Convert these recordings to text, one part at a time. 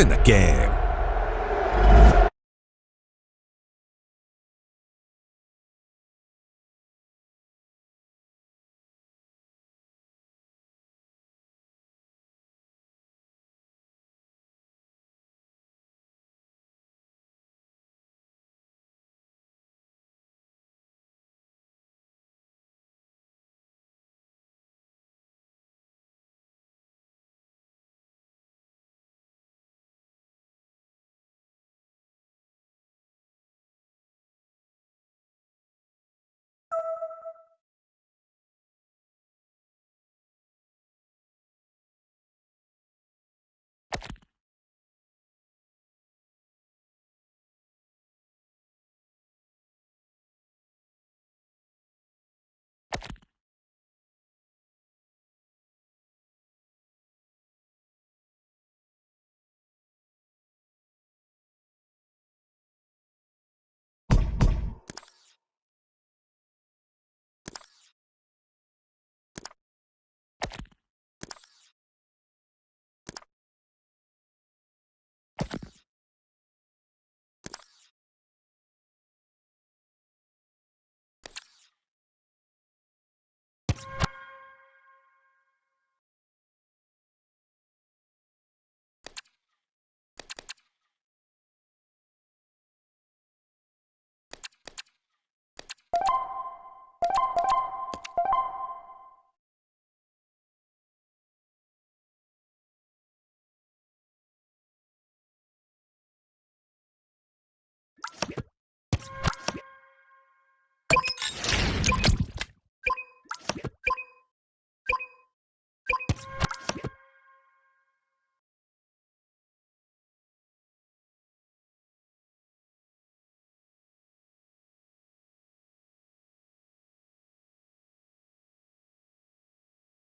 in the game.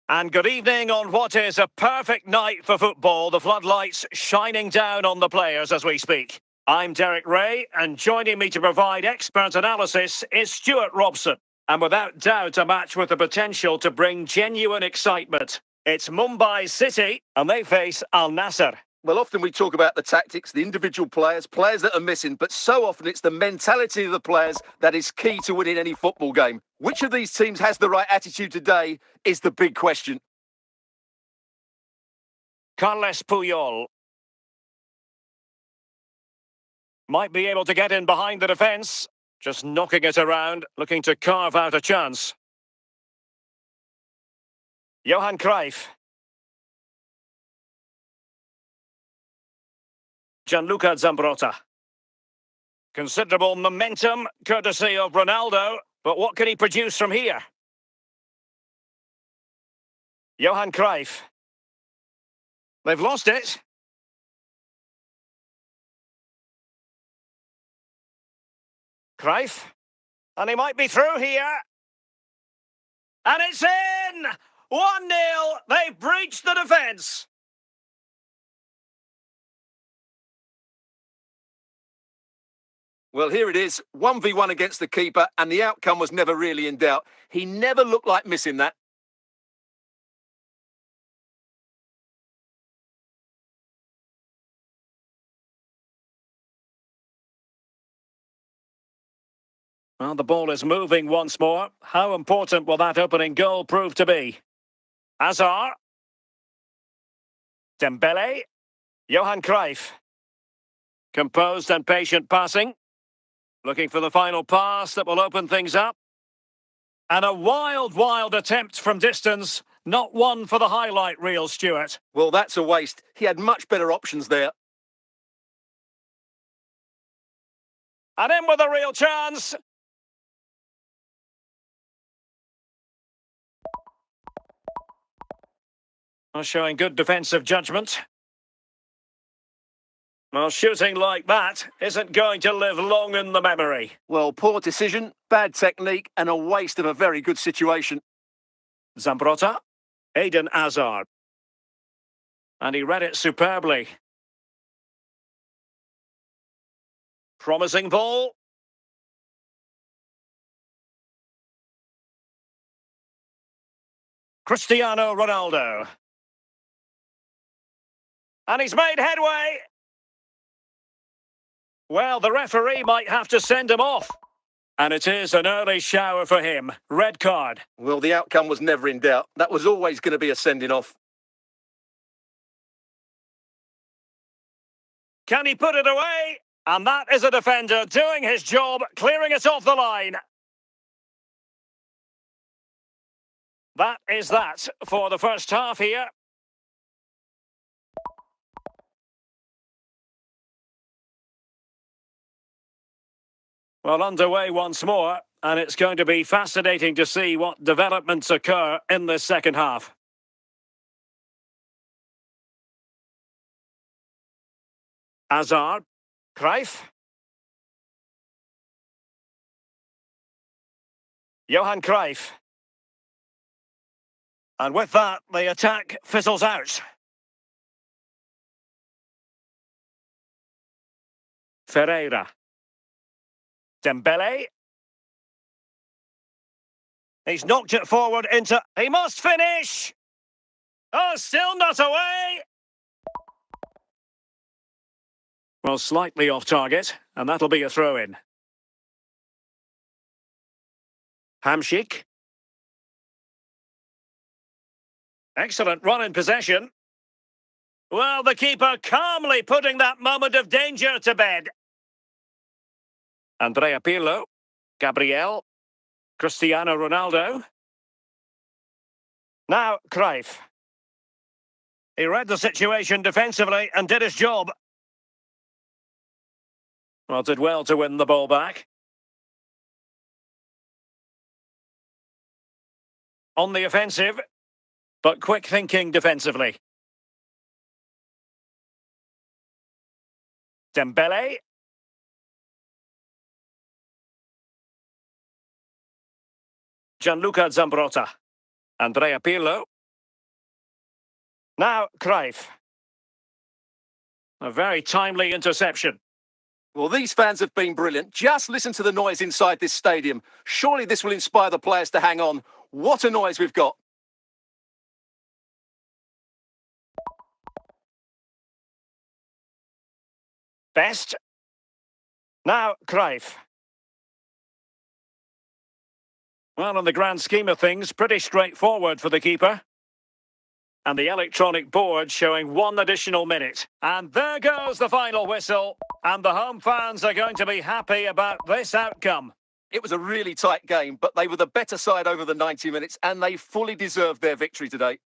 And good evening on what is a perfect night for football. The floodlights shining down on the players as we speak. I'm Derek Ray, and joining me to provide expert analysis is Stuart Robson. And without doubt, a match with the potential to bring genuine excitement. It's Mumbai City, and they face Al Nassr. Well, often we talk about the tactics, the individual players that are missing, but so often it's the mentality of the players that is key to winning any football game. Which of these teams has the right attitude today is the big question. Carles Puyol might be able to get in behind the defence, just knocking it around, looking to carve out a chance. Johan Cruyff. Gianluca Zambrotta. Considerable momentum, courtesy of Ronaldo, but what can he produce from here? Johan Cruyff. They've lost it. Cruyff. And he might be through here. And it's in! 1-0. They've breached the defence. Well, here it is, 1v1 against the keeper, and the outcome was never really in doubt. He never looked like missing that. Well, the ball is moving once more. How important will that opening goal prove to be? Hazard. Dembele. Johan Cruyff. Composed and patient passing. Looking for the final pass that will open things up. And a wild attempt from distance. Not one for the highlight reel, Stuart. Well, that's a waste. He had much better options there. And in with a real chance. Showing good defensive judgment. Well, shooting like that isn't going to live long in the memory. Well, poor decision, bad technique, and a waste of a very good situation. Zambrotta. Eden Hazard. And he read it superbly. Promising ball. Cristiano Ronaldo. And he's made headway. Well, the referee might have to send him off. And it is an early shower for him. Red card. Well, the outcome was never in doubt. That was always going to be a sending off. Can he put it away? And that is a defender doing his job, clearing it off the line. That is that for the first half here. Well, underway once more, and it's going to be fascinating to see what developments occur in this second half. Hazard, Cruyff, Johan Cruyff. And with that, the attack fizzles out. Ferreira. Dembele. He's knocked it forward into... He must finish! Oh, still not away! Well, slightly off target, and that'll be a throw-in. Hamšík. Excellent run in possession. Well, the keeper calmly putting that moment of danger to bed. Andrea Pirlo. Gabriel. Cristiano Ronaldo. Now, Cruyff. He read the situation defensively and did his job. Well, did well to win the ball back. On the offensive, but quick thinking defensively. Dembele. Gianluca Zambrotta. Andrea Pirlo. Now, Cruyff. A very timely interception. Well, these fans have been brilliant. Just listen to the noise inside this stadium. Surely this will inspire the players to hang on. What a noise we've got. Best. Now, Cruyff. Well, in the grand scheme of things, pretty straightforward for the keeper. And the electronic board showing 1 additional minute. And there goes the final whistle. And the home fans are going to be happy about this outcome. It was a really tight game, but they were the better side over the 90 minutes, and they fully deserved their victory today.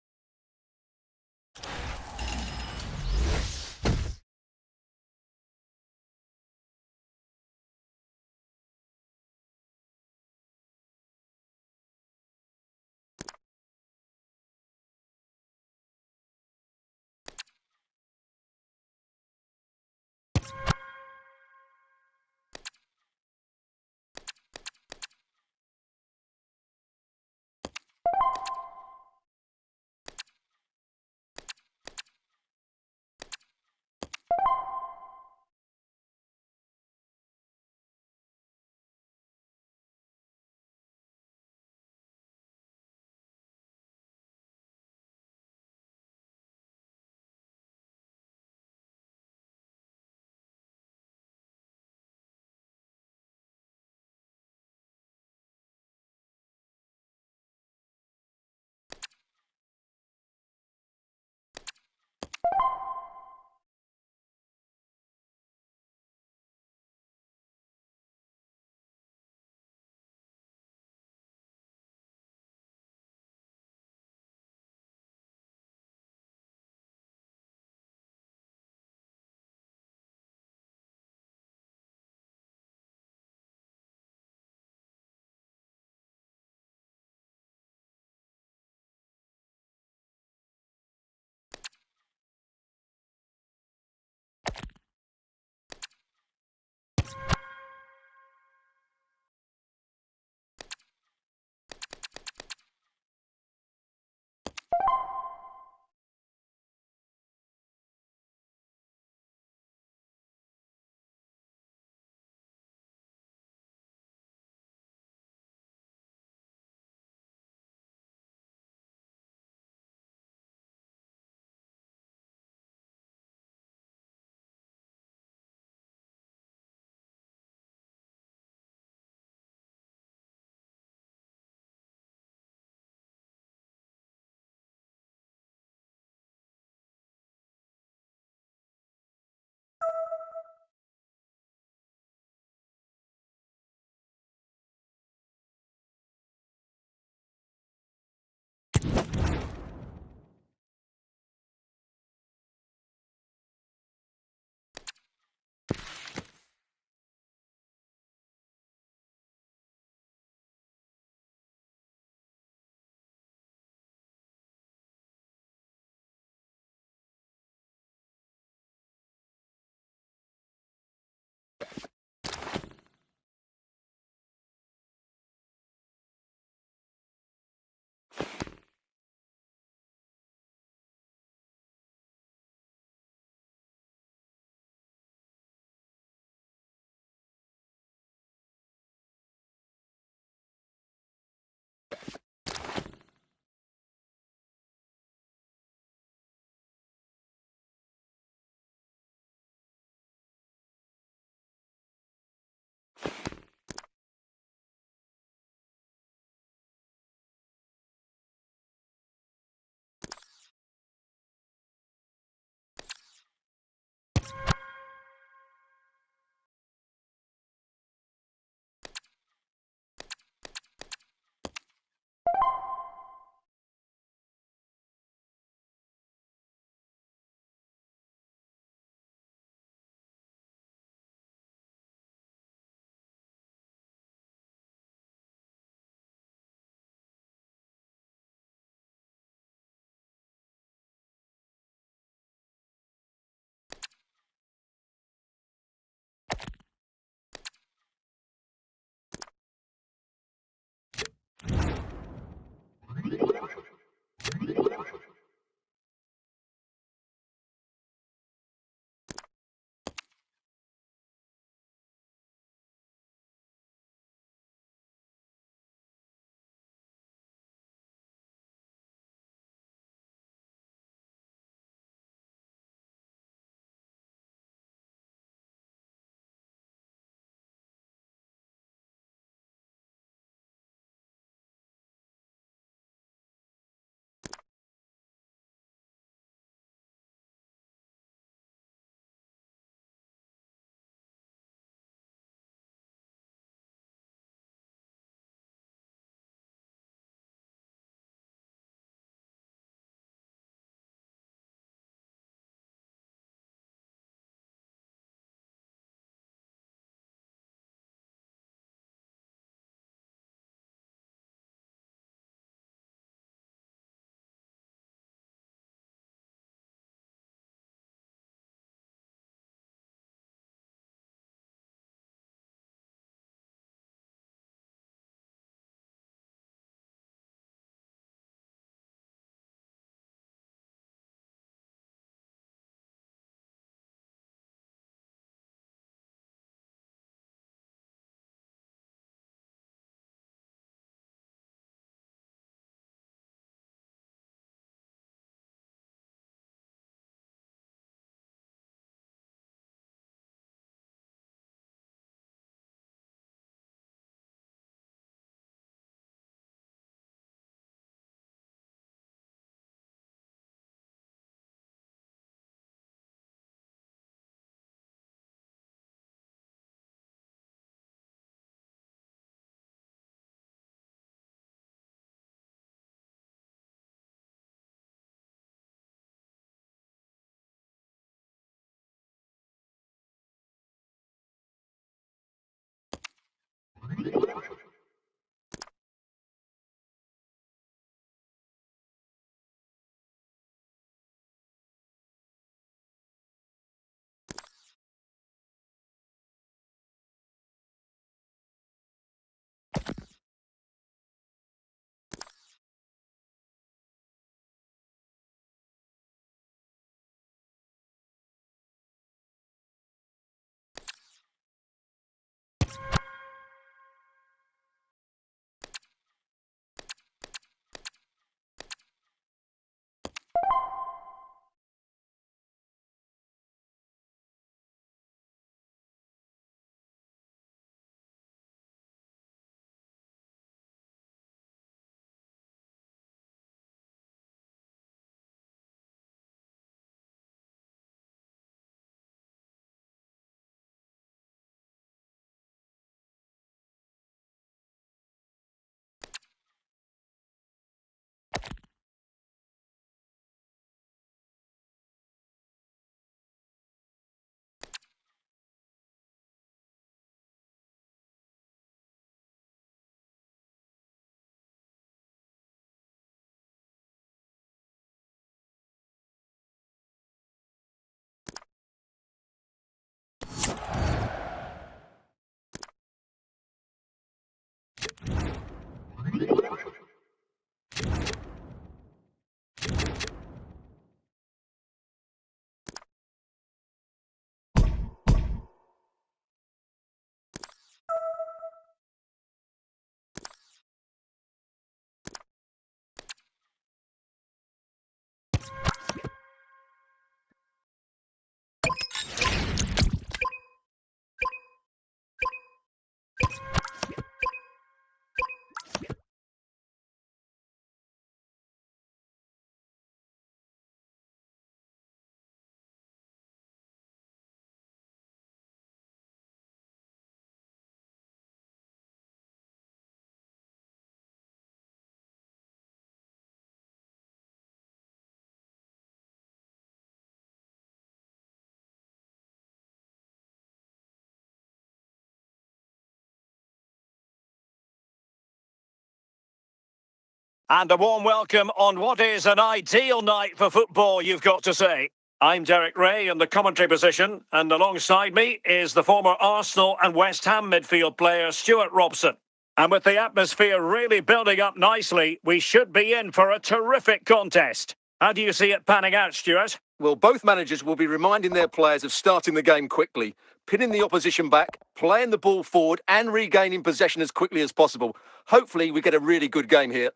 And a warm welcome on what is an ideal night for football, you've got to say. I'm Derek Ray in the commentary position, and alongside me is the former Arsenal and West Ham midfield player Stuart Robson. And with the atmosphere really building up nicely, we should be in for a terrific contest. How do you see it panning out, Stuart? Well, both managers will be reminding their players of starting the game quickly, pinning the opposition back, playing the ball forward and regaining possession as quickly as possible. Hopefully we get a really good game here.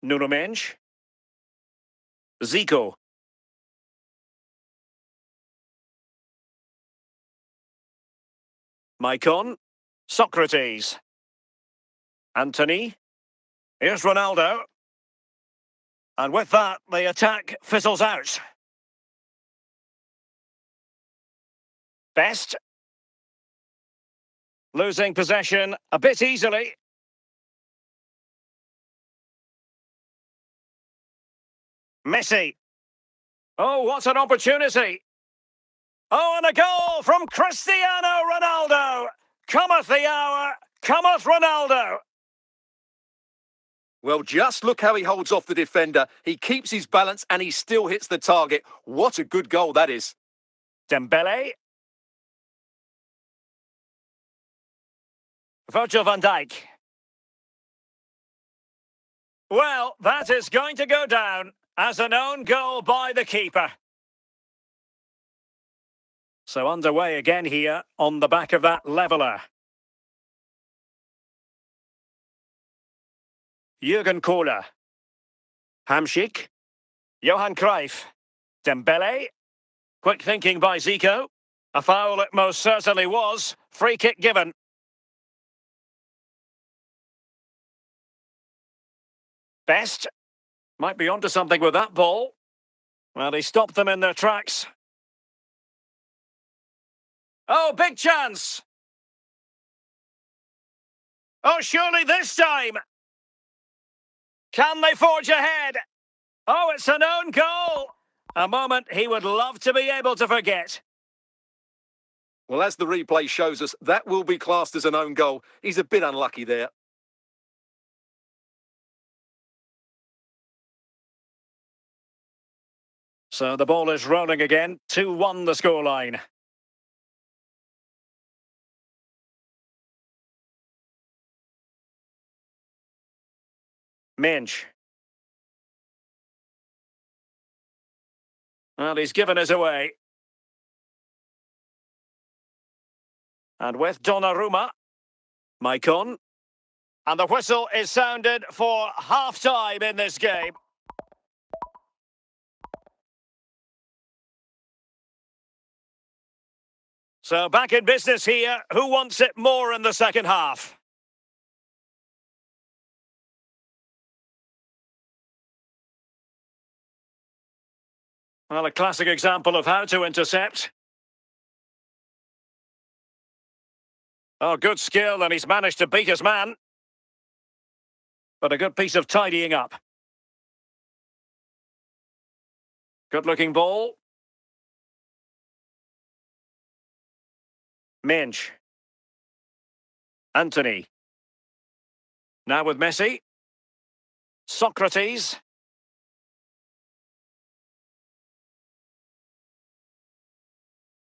Nuno Mendes. Zico. Maicon. Socrates. Anthony. Here's Ronaldo. And with that, the attack fizzles out. Best. Losing possession a bit easily. Messi. Oh, what an opportunity. Oh, and a goal from Cristiano Ronaldo. Cometh the hour, cometh Ronaldo. Well, just look how he holds off the defender. He keeps his balance and he still hits the target. What a good goal that is. Dembele. Virgil van Dijk. Well, that is going to go down as an own goal by the keeper. So underway again here on the back of that leveller. Jürgen Kohler. Hamšík. Johan Cruyff. Dembele. Quick thinking by Zico. A foul it most certainly was. Free kick given. Best. Might be onto something with that ball. Well, he stopped them in their tracks. Oh, big chance! Oh, surely this time! Can they forge ahead? Oh, it's an own goal! A moment he would love to be able to forget. Well, as the replay shows us, that will be classed as an own goal. He's a bit unlucky there. So the ball is rolling again. 2-1 the scoreline. Mendes. Well, he's given us away. And with Donnarumma, Maicon. And the whistle is sounded for half-time in this game. So back in business here. Who wants it more in the second half? Well, a classic example of how to intercept. Oh, good skill, and he's managed to beat his man. But a good piece of tidying up. Good-looking ball. Mendes. Anthony. Now with Messi. Socrates.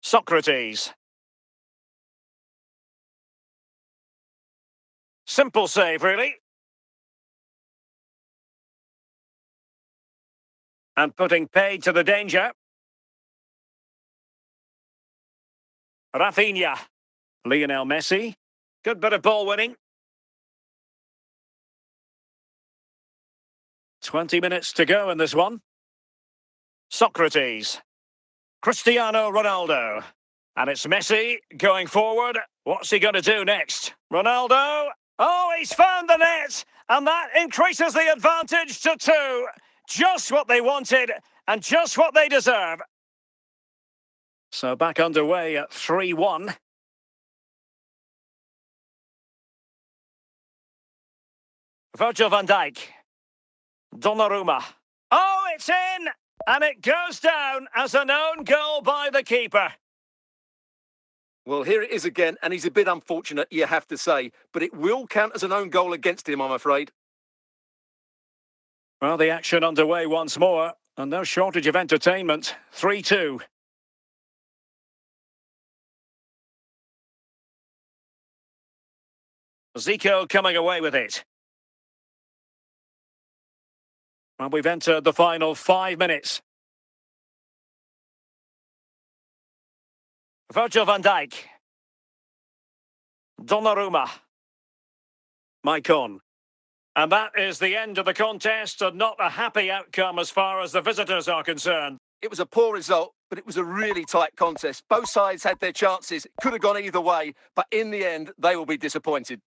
Socrates. Simple save, really. And putting paid to the danger. Rafinha. Lionel Messi. Good bit of ball winning. 20 minutes to go in this one. Socrates. Cristiano Ronaldo. And it's Messi going forward. What's he going to do next? Ronaldo. Oh, he's found the net. And that increases the advantage to 2. Just what they wanted and just what they deserve. So back underway at 3-1. Virgil van Dijk. Donnarumma. Oh, it's in! And it goes down as an own goal by the keeper. Well, here it is again, and he's a bit unfortunate, you have to say, but it will count as an own goal against him, I'm afraid. Well, the action underway once more, and no shortage of entertainment. 3-2. Zico coming away with it. And we've entered the final 5 minutes. Virgil van Dijk. Donnarumma. Maicon. And that is the end of the contest, and not a happy outcome as far as the visitors are concerned. It was a poor result, but it was a really tight contest. Both sides had their chances. It could have gone either way, but in the end, they will be disappointed.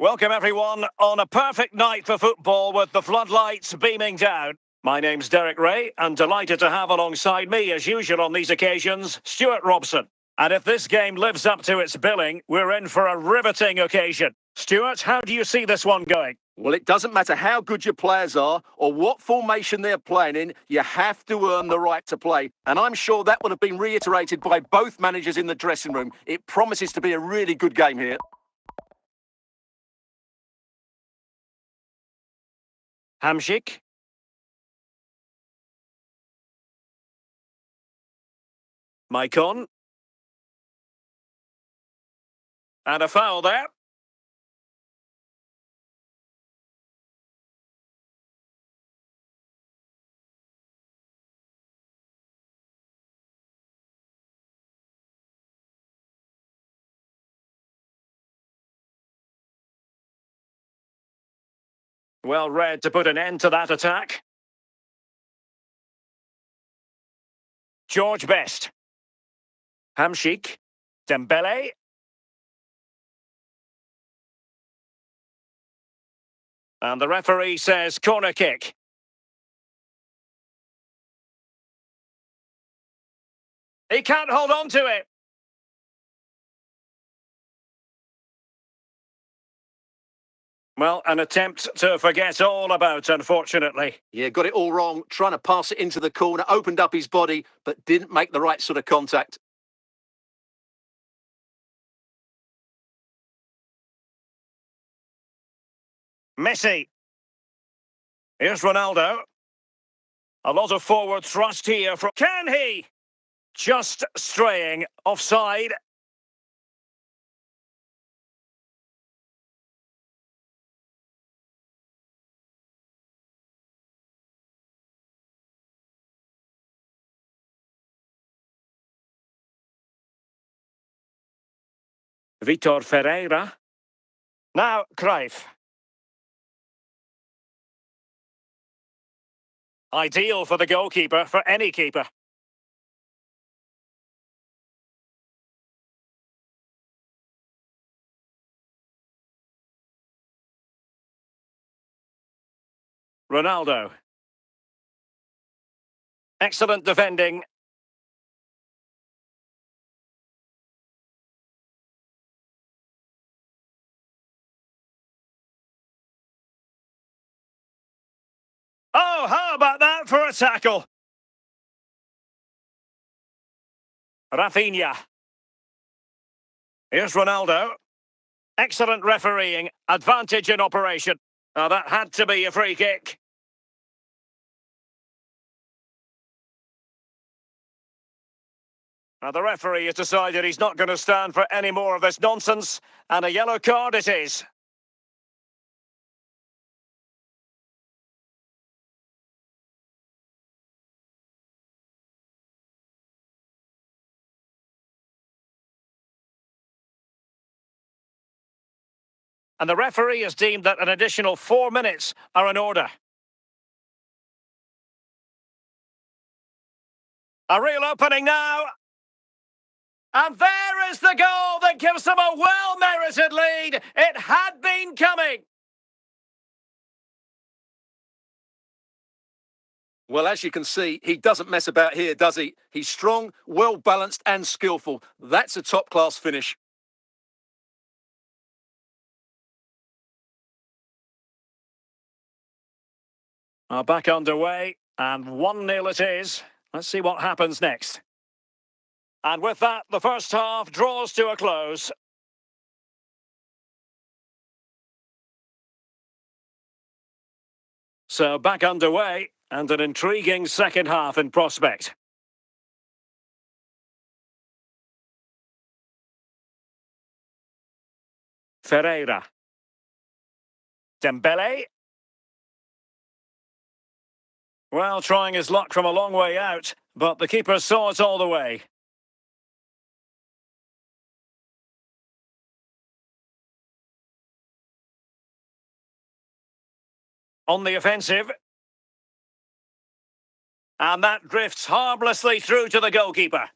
Welcome everyone on a perfect night for football with the floodlights beaming down. My name's Derek Ray and delighted to have alongside me as usual on these occasions, Stuart Robson. And if this game lives up to its billing, we're in for a riveting occasion. Stuart, how do you see this one going? Well, it doesn't matter how good your players are or what formation they're playing in, you have to earn the right to play. And I'm sure that would have been reiterated by both managers in the dressing room. It promises to be a really good game here. Hamsik. Maicon. And a foul there. Well read to put an end to that attack. George Best. Hamsik. Dembele. And the referee says corner kick. He can't hold on to it. Well, an attempt to forget all about, unfortunately. Yeah, got it all wrong, trying to pass it into the corner, opened up his body, but didn't make the right sort of contact. Messi. Here's Ronaldo. A lot of forward thrust here from... Can he? Just straying offside. Vitor Ferreira. Now, Cruyff. Ideal for the goalkeeper, for any keeper. Ronaldo. Excellent defending. Oh, how about that for a tackle? Rafinha. Here's Ronaldo. Excellent refereeing. Advantage in operation. Now that had to be a free kick. Now the referee has decided he's not going to stand for any more of this nonsense, and a yellow card it is. And the referee has deemed that an additional 4 minutes are in order. A real opening now. And there is the goal that gives them a well-merited lead. It had been coming. Well, as you can see, he doesn't mess about here, does he? He's strong, well-balanced and skillful. That's a top-class finish. Back underway, and 1-0 it is. Let's see what happens next. And with that, the first half draws to a close. So back underway, and an intriguing second half in prospect. Ferreira. Dembele. Well, trying his luck from a long way out, but the keeper saw it all the way. On the offensive. And that drifts harmlessly through to the goalkeeper.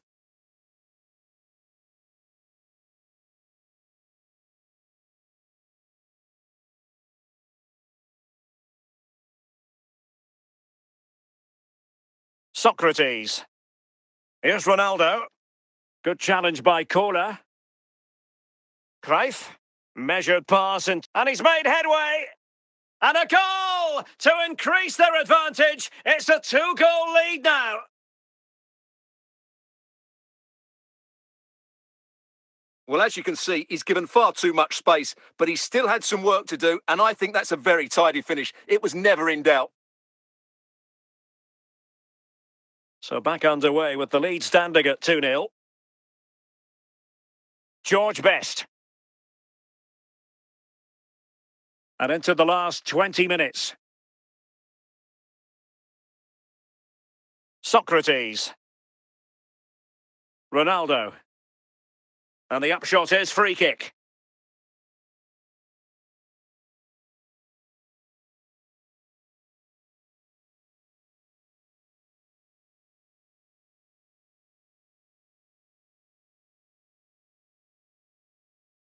Socrates. Here's Ronaldo. Good challenge by Kohler. Cruyff. Measured pass and he's made headway. And a goal to increase their advantage. It's a 2-goal lead now. Well, as you can see, he's given far too much space, but he still had some work to do, and I think that's a very tidy finish. It was never in doubt. So back underway with the lead standing at 2-0. George Best. And into the last 20 minutes. Socrates. Ronaldo. And the upshot is free kick.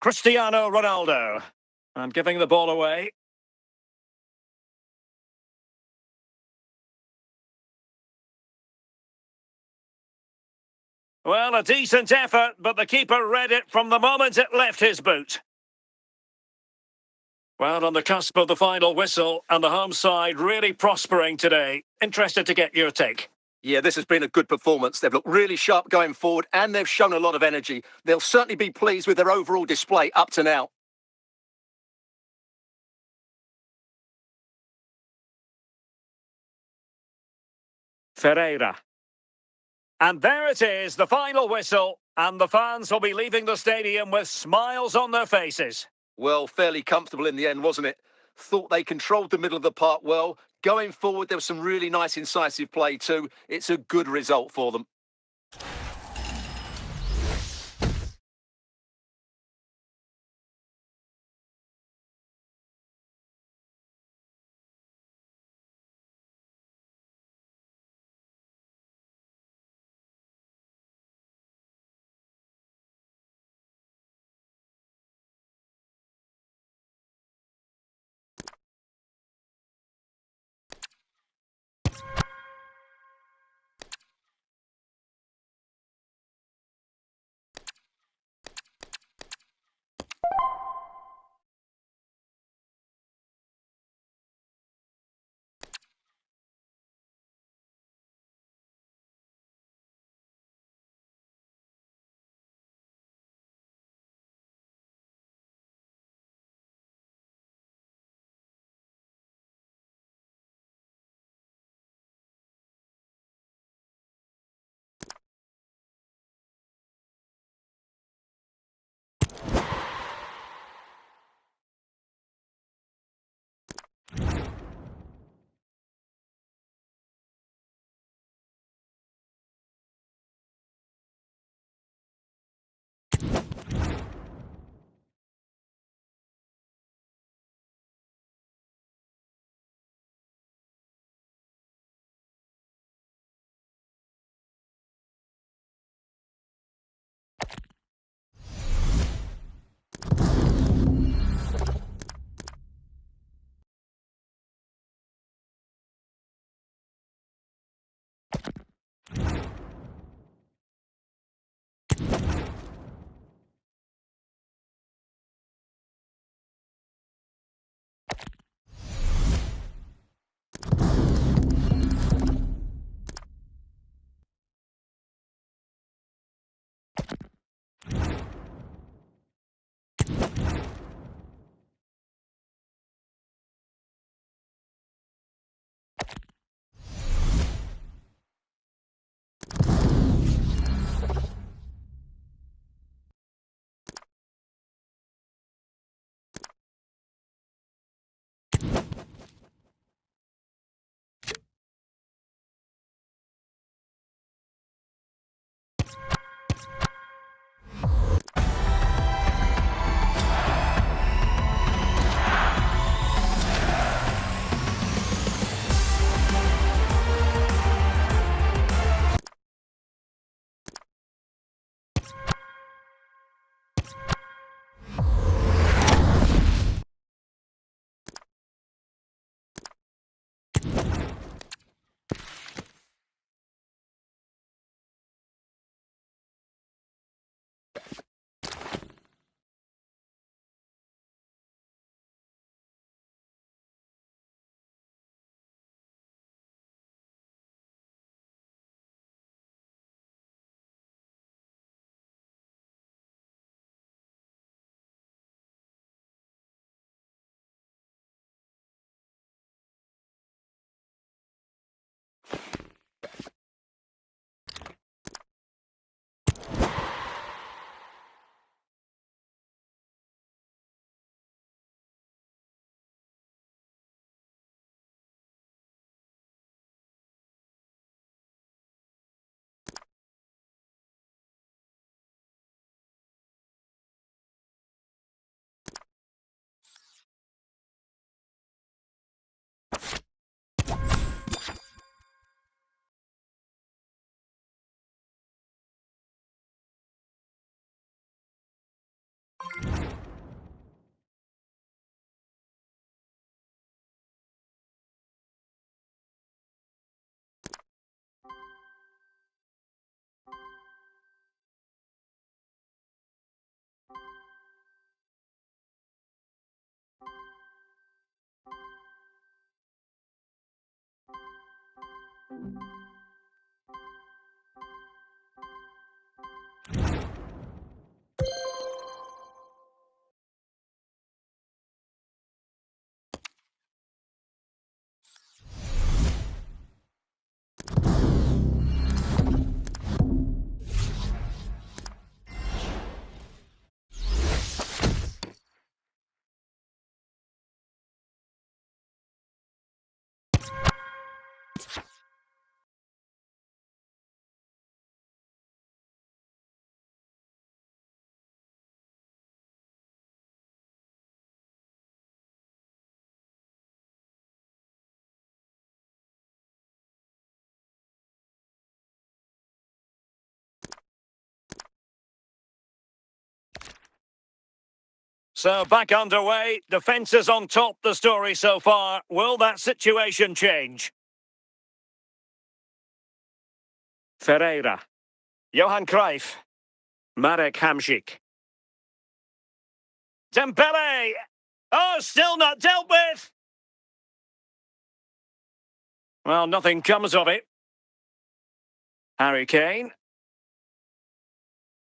Cristiano Ronaldo. And giving the ball away. Well, a decent effort, but the keeper read it from the moment it left his boot. Well, on the cusp of the final whistle, and the home side really prospering today. Interested to get your take. Yeah, this has been a good performance. They've looked really sharp going forward, and they've shown a lot of energy. They'll certainly be pleased with their overall display up to now. Ferreira. And there it is, the final whistle, and the fans will be leaving the stadium with smiles on their faces. Well, fairly comfortable in the end, wasn't it? Thought they controlled the middle of the park well. Going forward, there was some really nice incisive play too. It's a good result for them. So back underway. Defence is on top, the story so far. Will that situation change? Ferreira. Johan Cruyff. Marek Hamšík. Dembele! Oh, still not dealt with! Well, nothing comes of it. Harry Kane.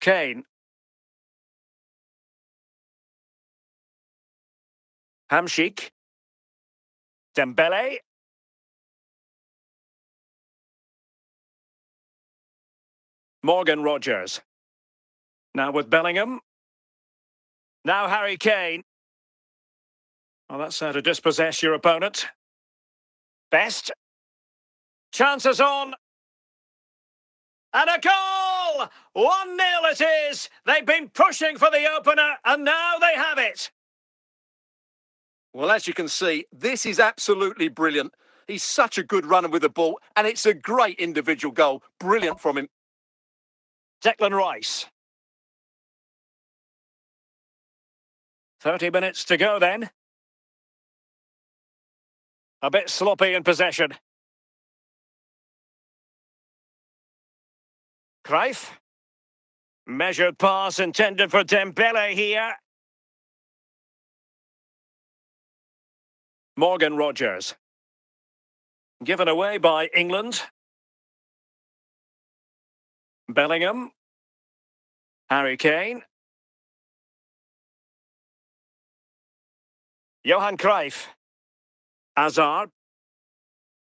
Kane. Hamšík. Dembele. Morgan Rogers. Now with Bellingham. Now Harry Kane. Well, that's how to dispossess your opponent. Best. Chances on. And a goal! 1-0 it is. They've been pushing for the opener, and now they have it. Well, as you can see, this is absolutely brilliant. He's such a good runner with the ball, and it's a great individual goal. Brilliant from him. Declan Rice. 30 minutes to go then. A bit sloppy in possession. Cruyff. Measured pass intended for Dembele here. Morgan Rogers. Given away by England. Bellingham. Harry Kane. Johan Cruyff. Hazard.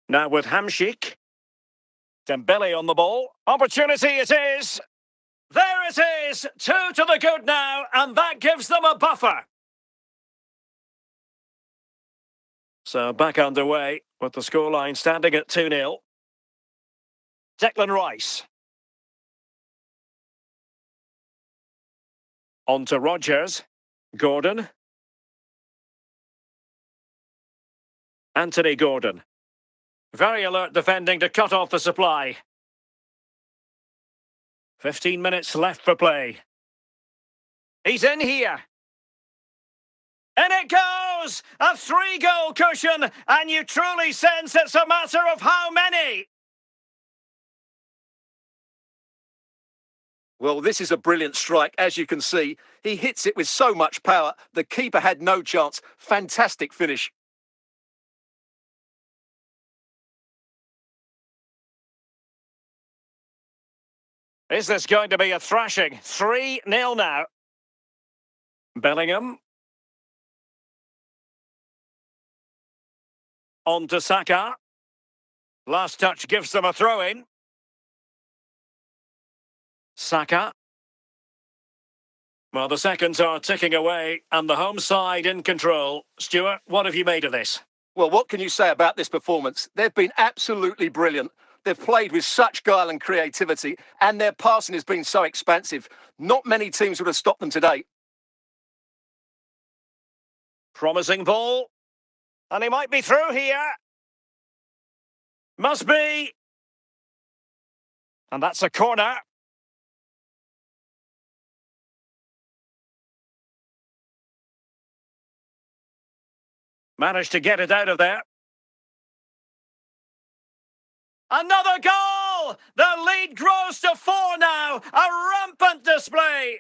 Now with Hamšík. Dembele on the ball. Opportunity it is. There it is. 2 to the good now, and that gives them a buffer. So back underway with the scoreline standing at 2-0. Declan Rice. On to Rogers. Gordon. Anthony Gordon. Very alert defending to cut off the supply. 15 minutes left for play. He's in here. And it goes! A 3-goal cushion, and you truly sense it's a matter of how many. Well, this is a brilliant strike, as you can see. He hits it with so much power. The keeper had no chance. Fantastic finish. Is this going to be a thrashing? 3-0 now. Bellingham. On to Saka. Last touch gives them a throw-in. Saka. Well, the seconds are ticking away, and the home side in control. Stuart, what have you made of this? Well, what can you say about this performance? They've been absolutely brilliant. They've played with such guile and creativity, and their passing has been so expansive. Not many teams would have stopped them today. Promising ball. And he might be through here. Must be. And that's a corner. Managed to get it out of there. Another goal! The lead grows to 4 now. A rampant display.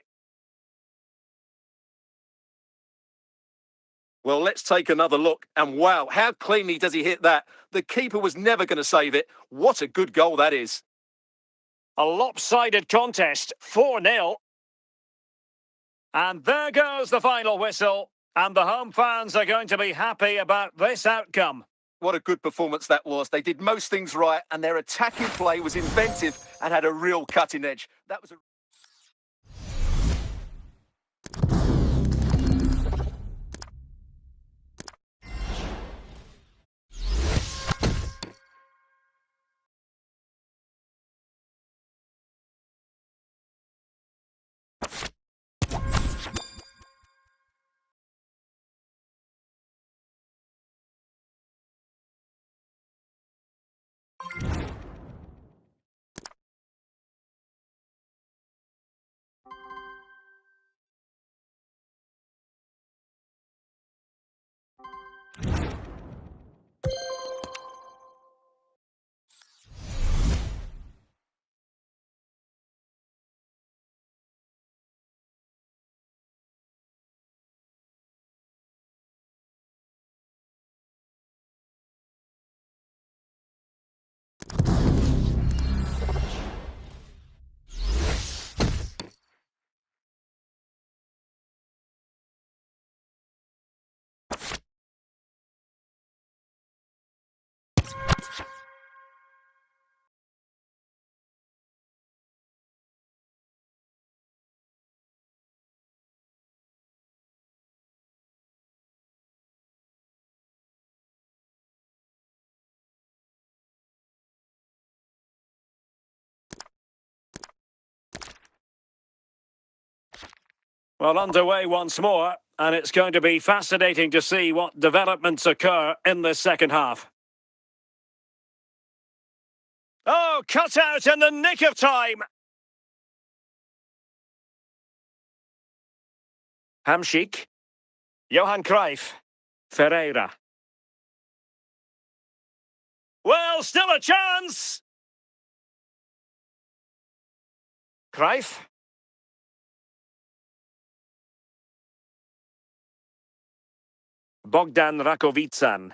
Well, let's take another look. And wow, how cleanly does he hit that? The keeper was never going to save it. What a good goal that is. A lopsided contest, 4-0. And there goes the final whistle. And the home fans are going to be happy about this outcome. What a good performance that was. They did most things right, and their attacking play was inventive and had a real cutting edge. That was a... Well, underway once more, and it's going to be fascinating to see what developments occur in the second half. Oh, cut out in the nick of time. Hamšík, Johan Cruyff, Ferreira. Well, still a chance. Cruyff. Bogdan Rakovican.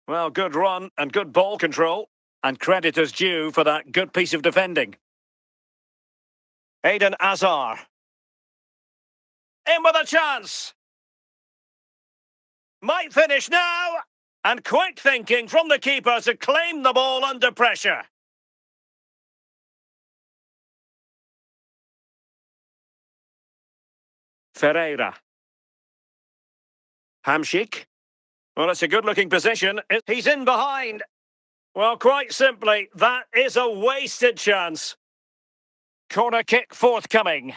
Well, good run and good ball control. And credit is due for that good piece of defending. Eden Hazard. In with a chance. Might finish now. And quick thinking from the keeper to claim the ball under pressure. Ferreira. Hamšík. Well, it's a good-looking position. He's in behind. Well, quite simply, that is a wasted chance. Corner kick forthcoming.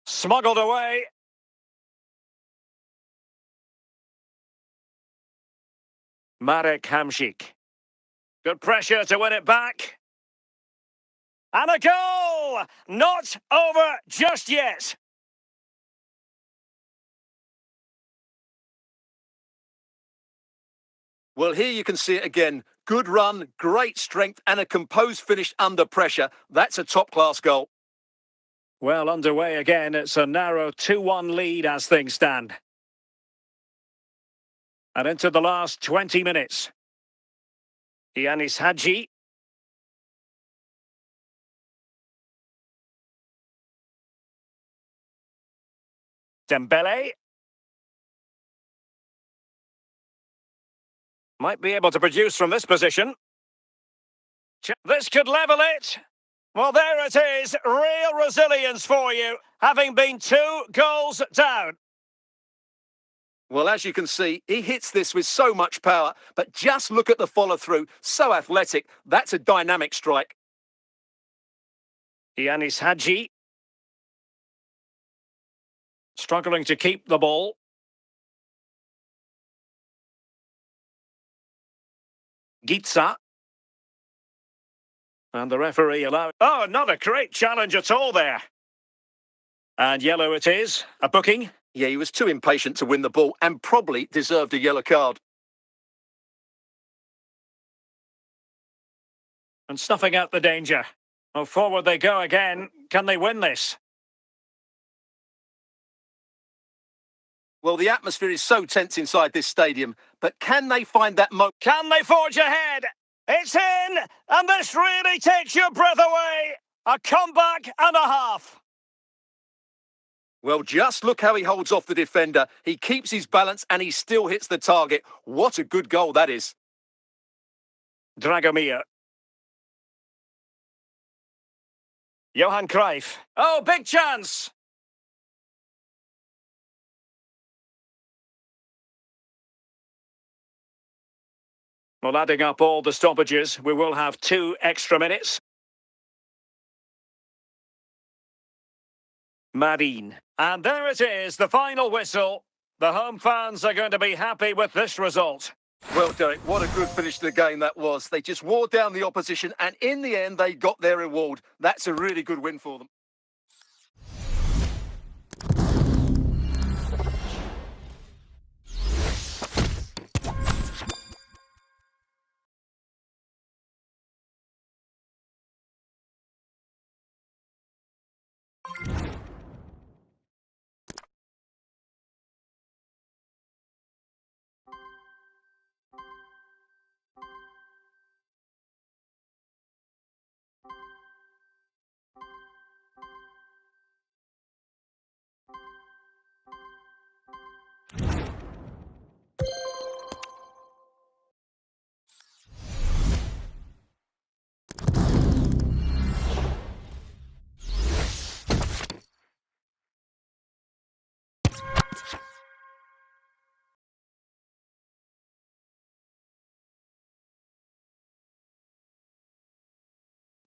Smuggled away. Marek Hamšík. Good pressure to win it back. And a goal! Not over just yet. Well, here you can see it again. Good run, great strength, and a composed finish under pressure. That's a top-class goal. Well, underway again. It's a narrow 2-1 lead as things stand. And into the last 20 minutes. Yanis Hadji. Dembele. Might be able to produce from this position. This could level it. Well, there it is. Real resilience for you, having been 2 goals down. Well, as you can see, he hits this with so much power, but just look at the follow-through. So athletic. That's a dynamic strike. Yanis Hadji. Struggling to keep the ball. Gitsa. And the referee allowed... Oh, not a great challenge at all there. And yellow it is. A booking. Yeah, he was too impatient to win the ball and probably deserved a yellow card. And snuffing out the danger. Well, forward they go again. Can they win this? Well, the atmosphere is so tense inside this stadium, but can they find that moment? Can they forge ahead? It's in, and this really takes your breath away. A comeback and a half. Well, just look how he holds off the defender. He keeps his balance and he still hits the target. What a good goal that is. Dragomir. Johan Cruyff. Oh, big chance. Well, adding up all the stoppages, we will have 2 extra minutes. Marin. And there it is, the final whistle. The home fans are going to be happy with this result. Well, Derek, what a good finish to the game that was. They just wore down the opposition and in the end they got their reward. That's a really good win for them.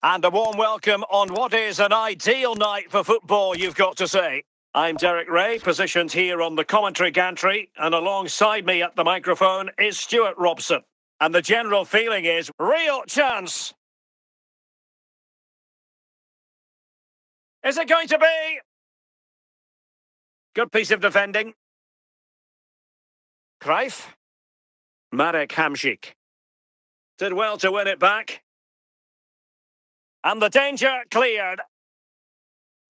And a warm welcome on what is an ideal night for football, you've got to say. I'm Derek Ray, positioned here on the commentary gantry, and alongside me at the microphone is Stuart Robson. And the general feeling is real chance. Is it going to be? Good piece of defending. Cruyff. Marek Hamšík. Did well to win it back. And the danger cleared.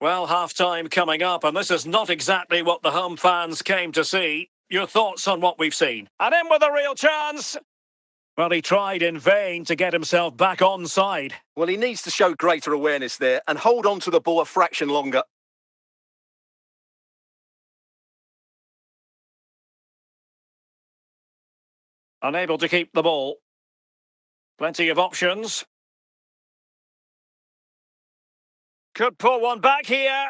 Well, half-time coming up, and this is not exactly what the home fans came to see. Your thoughts on what we've seen? And in with a real chance. Well, he tried in vain to get himself back onside. Well, he needs to show greater awareness there and hold on to the ball a fraction longer. Unable to keep the ball. Plenty of options. Could pull one back here.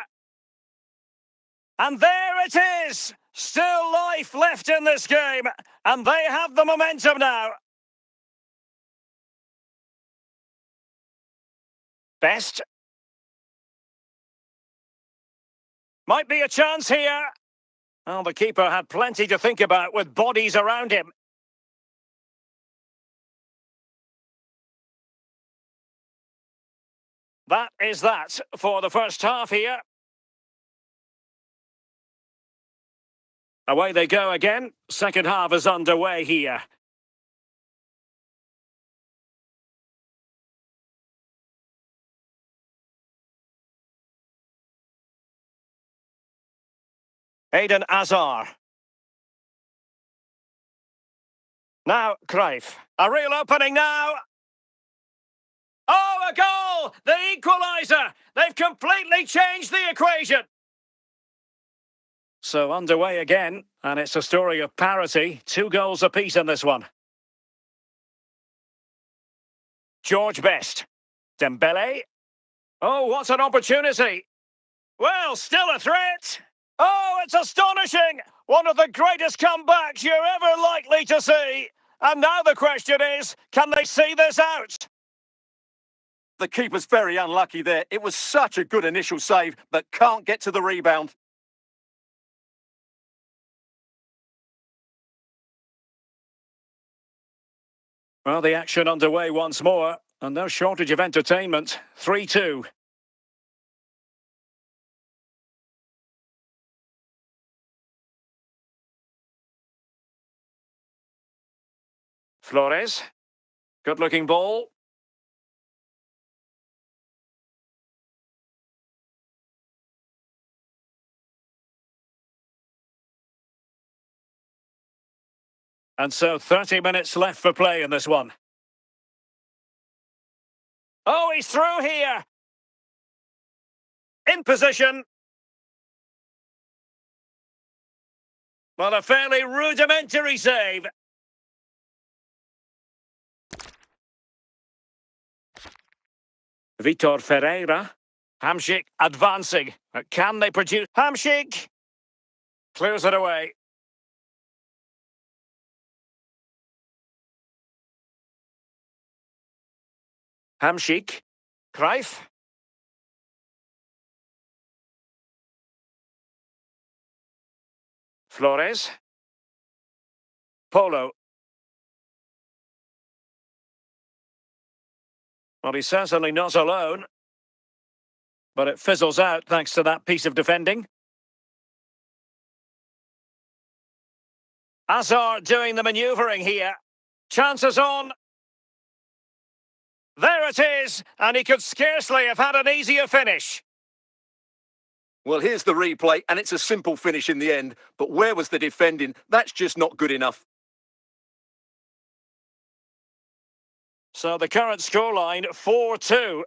And there it is! Still life left in this game. And they have the momentum now. Best. Might be a chance here. Well, the keeper had plenty to think about with bodies around him. That is that for the first half here. Away they go again. Second half is underway here. Eden Hazard. Now Cruyff. A real opening now. Oh, a goal! The equaliser! They've completely changed the equation. So underway again, and it's a story of parity. 2 goals apiece in this one. George Best. Dembele. Oh, what an opportunity. Well, still a threat. Oh, it's astonishing. One of the greatest comebacks you're ever likely to see. And now the question is, can they see this out? The keeper's very unlucky there. It was such a good initial save, but can't get to the rebound. Well, the action underway once more, and no shortage of entertainment. 3-2. Flores. Good-looking ball. And so 30 minutes left for play in this one. Oh, he's through here. In position. Well, a fairly rudimentary save. Vitor Ferreira. Hamšík advancing. Can they produce? Hamšík clears it away. Hamšík. Cruijff. Flores. Polo. Well, he's certainly not alone. But it fizzles out thanks to that piece of defending. Hazard doing the manoeuvring here. Chances on. There it is, and he could scarcely have had an easier finish. Well, here's the replay, and it's a simple finish in the end. But where was the defending? That's just not good enough. So the current scoreline, 4-2.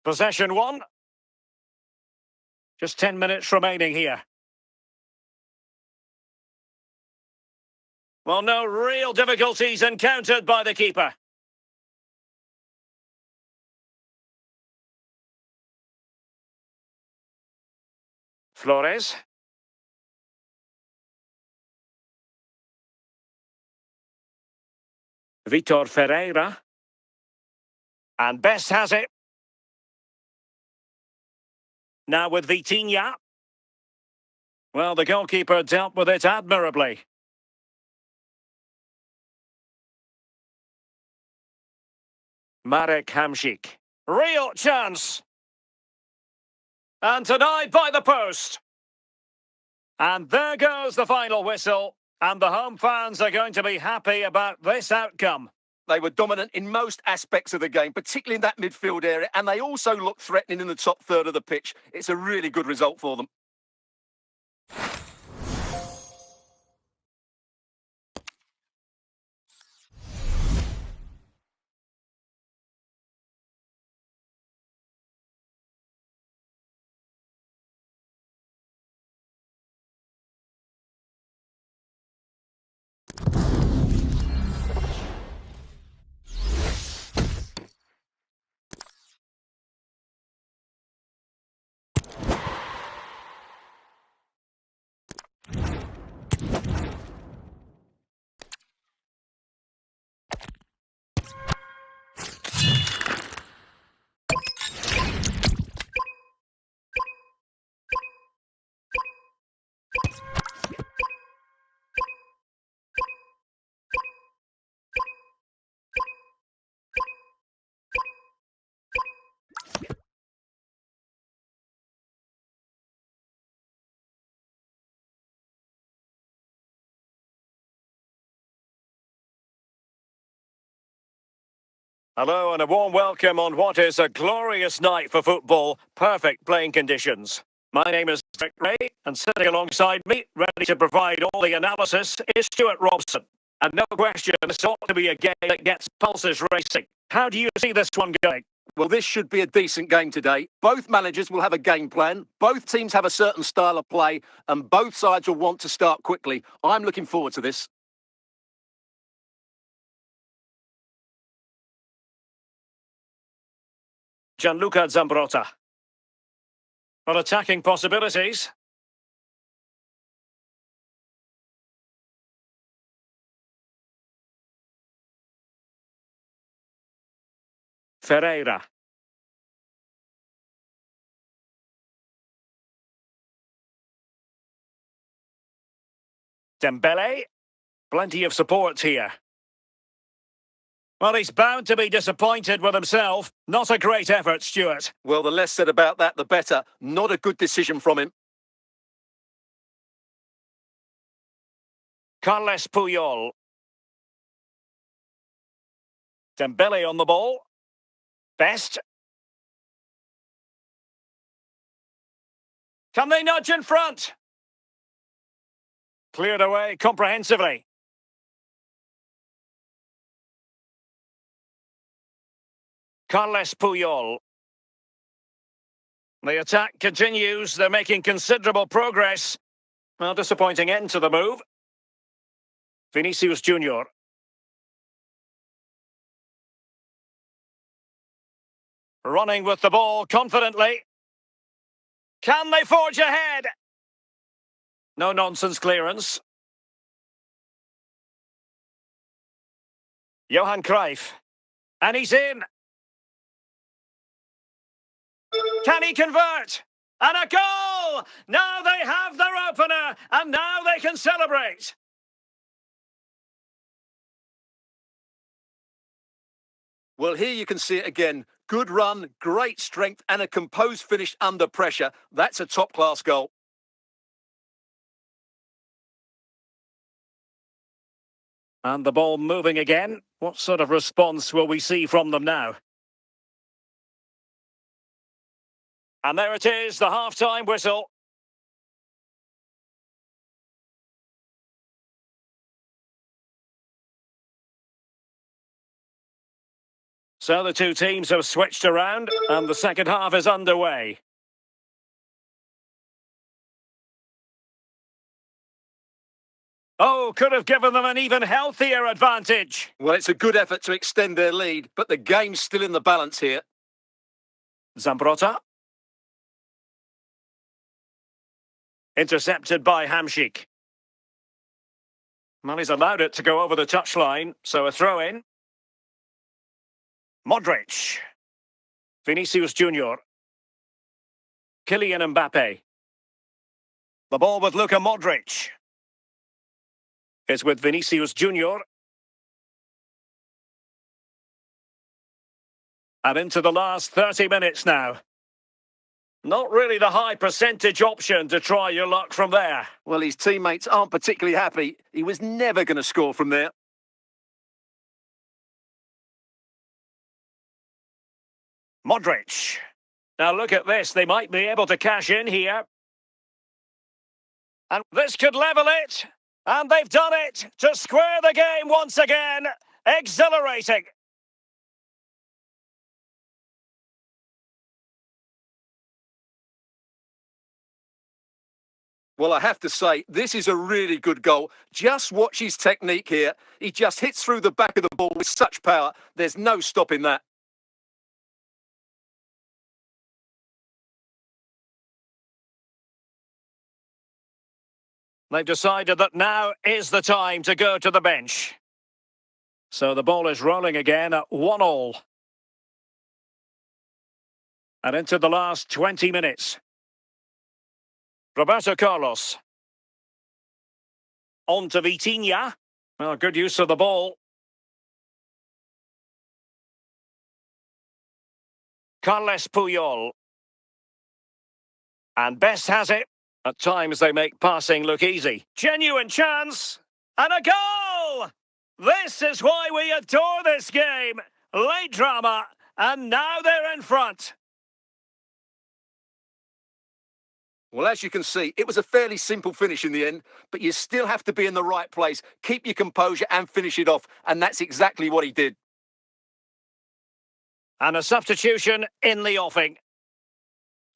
Possession 1. Just 10 minutes remaining here. Well, no real difficulties encountered by the keeper. Flores. Vitor Ferreira. And Best has it. Now with Vitinha. Well, the goalkeeper dealt with it admirably. Marek Hamšík. Real chance. And denied by the post. And there goes the final whistle. And the home fans are going to be happy about this outcome. They were dominant in most aspects of the game, particularly in that midfield area, and they also looked threatening in the top third of the pitch. It's a really good result for them. Hello and a warm welcome on what is a glorious night for football. Perfect playing conditions. My name is Derek Ray, and sitting alongside me, ready to provide all the analysis, is Stuart Robson. And no question, this ought to be a game that gets pulses racing. How do you see this one going? Well, this should be a decent game today. Both managers will have a game plan. Both teams have a certain style of play, and both sides will want to start quickly. I'm looking forward to this. Gianluca Zambrotta. On attacking possibilities. Ferreira. Dembele. Plenty of support here. Well, he's bound to be disappointed with himself. Not a great effort, Stuart. Well, the less said about that, the better. Not a good decision from him. Carles Puyol. Dembele on the ball. Best. Can they nudge in front? Cleared away comprehensively. Carles Puyol. The attack continues. They're making considerable progress. Well, disappointing end to the move. Vinicius Junior. Running with the ball confidently. Can they forge ahead? No nonsense clearance. Johan Cruyff. And he's in. Can he convert? And a goal! Now they have their opener, and now they can celebrate. Well, here you can see it again. Good run, great strength, and a composed finish under pressure. That's a top-class goal. And the ball moving again. What sort of response will we see from them now? And there it is, the half-time whistle. So the two teams have switched around, and the second half is underway. Oh, could have given them an even healthier advantage. Well, it's a good effort to extend their lead, but the game's still in the balance here. Zambrotta. Intercepted by Hamšík. Well, he's allowed it to go over the touchline, so a throw-in. Modric. Vinicius Junior. Kylian Mbappe. The ball with Luka Modric. It's with Vinicius Junior. And into the last 30 minutes now. Not really the high percentage option to try your luck from there. Well, his teammates aren't particularly happy. He was never going to score from there. Modric. Now look at this. They might be able to cash in here. And this could level it. And they've done it to square the game once again. Exhilarating. Well, I have to say, this is a really good goal. Just watch his technique here. He just hits through the back of the ball with such power. There's no stopping that. They've decided that now is the time to go to the bench. So the ball is rolling again at 1-1. And into the last 20 minutes. Roberto Carlos. On to Vitinha. Well, good use of the ball. Carles Puyol. And Best has it. At times they make passing look easy. Genuine chance. And a goal! This is why we adore this game. Late drama. And now they're in front. Well, as you can see, it was a fairly simple finish in the end, but you still have to be in the right place, keep your composure and finish it off, and that's exactly what he did. And a substitution in the offing.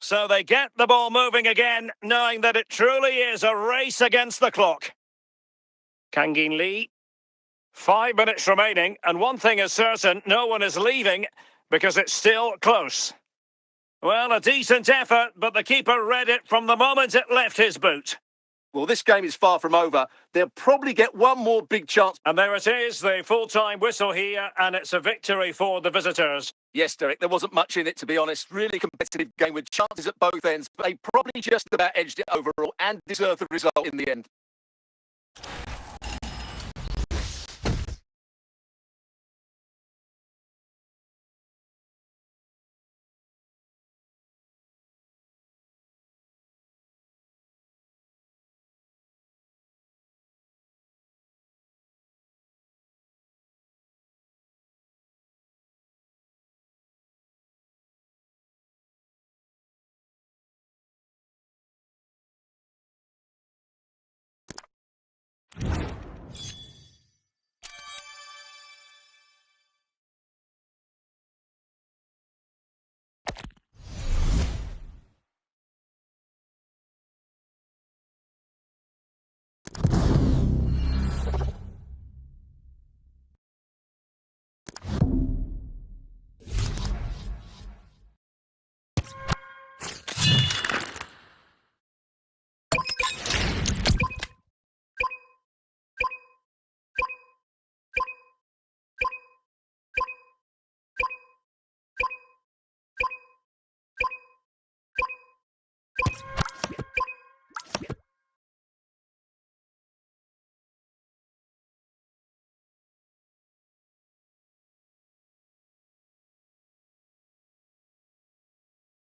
So they get the ball moving again, knowing that it truly is a race against the clock. Kangin Lee. 5 minutes remaining, and one thing is certain, no one is leaving because it's still close. Well, a decent effort, but the keeper read it from the moment it left his boot. Well, this game is far from over. They'll probably get one more big chance. And there it is, the full-time whistle here, and it's a victory for the visitors. Yes, Derek, there wasn't much in it, to be honest. Really competitive game with chances at both ends, but they probably just about edged it overall and deserved the result in the end.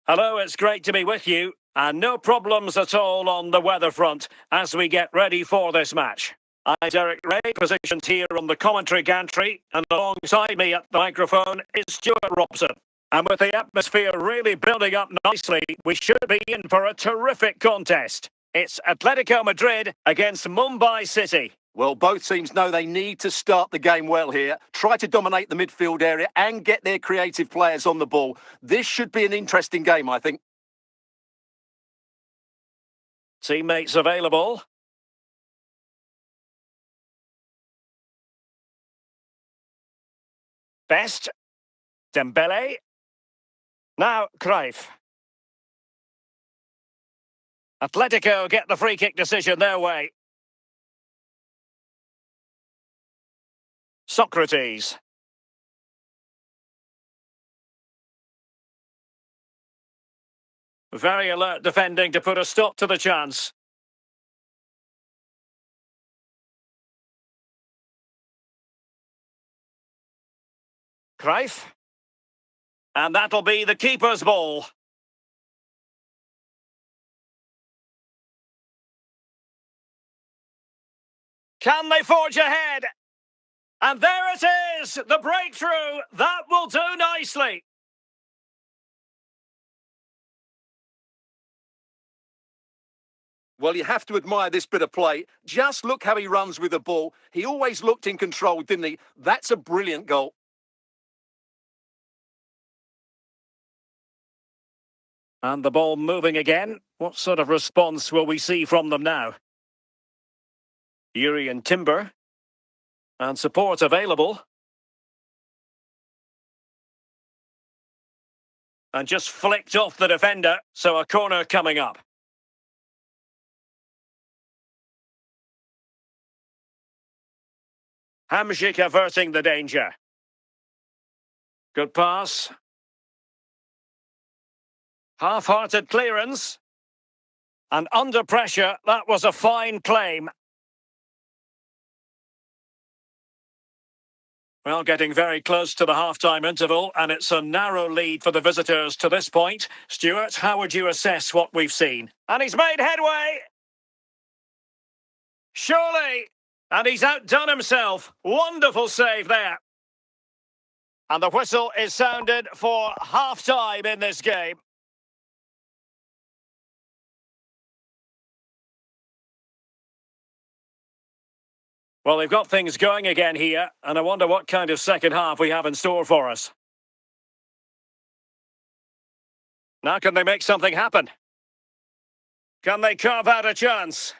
Hello, it's great to be with you. And no problems at all on the weather front as we get ready for this match. I'm Derek Ray, positioned here on the commentary gantry, and alongside me at the microphone is Stuart Robson. And with the atmosphere really building up nicely, we should be in for a terrific contest. It's Atletico Madrid against Mumbai City. Well, both teams know they need to start the game well here, try to dominate the midfield area and get their creative players on the ball. This should be an interesting game, I think. Teammates available. Best. Dembele. Now, Cruyff. Atletico get the free kick decision their way. Socrates. Very alert defending to put a stop to the chance. Cruyff. And that'll be the keeper's ball. Can they forge ahead? And there it is, the breakthrough. That will do nicely. Well, you have to admire this bit of play. Just look how he runs with the ball. He always looked in control, didn't he? That's a brilliant goal. And the ball moving again. What sort of response will we see from them now? Yuri and Timber. And support available. And just flicked off the defender, so a corner coming up. Hamšík averting the danger. Good pass. Half-hearted clearance. And under pressure, that was a fine claim. Well, getting very close to the half-time interval, and it's a narrow lead for the visitors to this point. Stuart, how would you assess what we've seen? And he's made headway! Surely! And he's outdone himself. Wonderful save there. And the whistle is sounded for half-time in this game. Well, they've got things going again here, and I wonder what kind of second half we have in store for us. Now can they make something happen? Can they carve out a chance?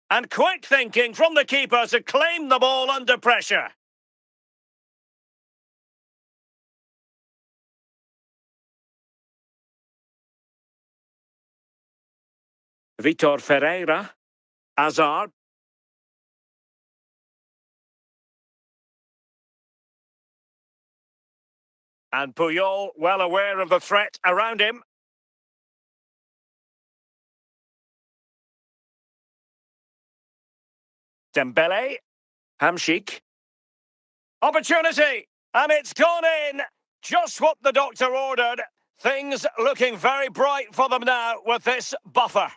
And quick thinking from the keeper to claim the ball under pressure. Vitor Ferreira. Hazard. And Puyol, well aware of the threat around him. Dembele. Hamšík. Opportunity! And it's gone in! Just what the doctor ordered. Things looking very bright for them now with this buffer.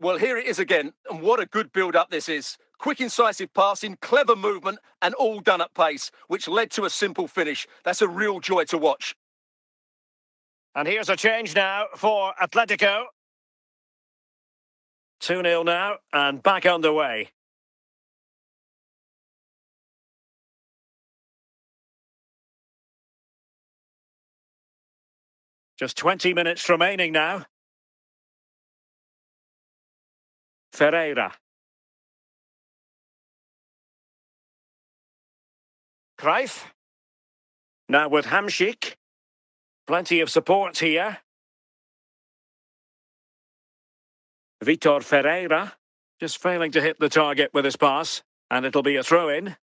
Well, here it is again, and what a good build-up this is. Quick, incisive passing, clever movement, and all done at pace, which led to a simple finish. That's a real joy to watch. And here's a change now for Atletico. 2-0 now, and back underway. Just 20 minutes remaining now. Ferreira. Cruyff. Now with Hamšík. Plenty of support here. Vitor Ferreira. Just failing to hit the target with his pass. And it'll be a throw-in.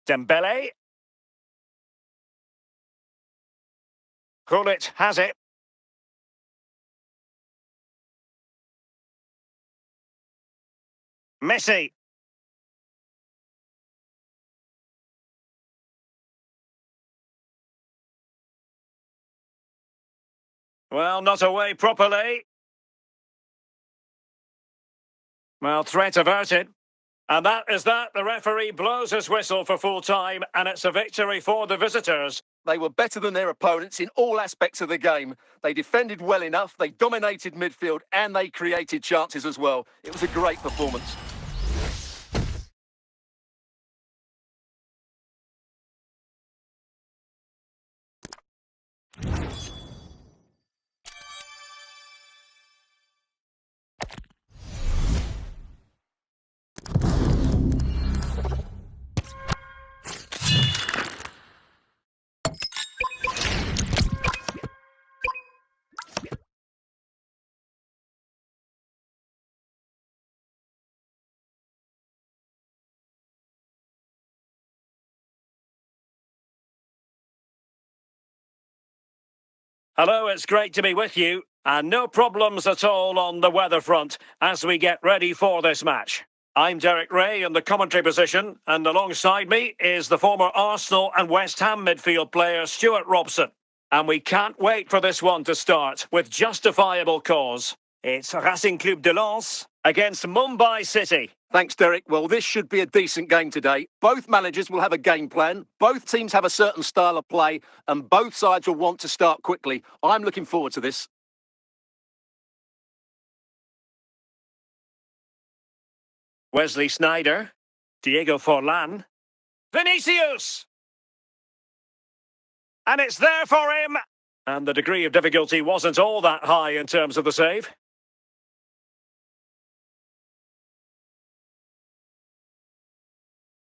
Dembele. Gullit has it. Messi. Well, not away properly. Well, threat averted. And that is that. The referee blows his whistle for full time, and it's a victory for the visitors. They were better than their opponents in all aspects of the game. They defended well enough, they dominated midfield, and they created chances as well. It was a great performance. Hello, it's great to be with you, and no problems at all on the weather front as we get ready for this match. I'm Derek Ray in the commentary position, and alongside me is the former Arsenal and West Ham midfield player Stuart Robson. And we can't wait for this one to start with justifiable cause. It's Racing Club de Lens against Mumbai City. Thanks, Derek. Well, this should be a decent game today. Both managers will have a game plan. Both teams have a certain style of play, and both sides will want to start quickly. I'm looking forward to this. Wesley Sneijder, Diego Forlan, Vinicius! And it's there for him! And the degree of difficulty wasn't all that high in terms of the save.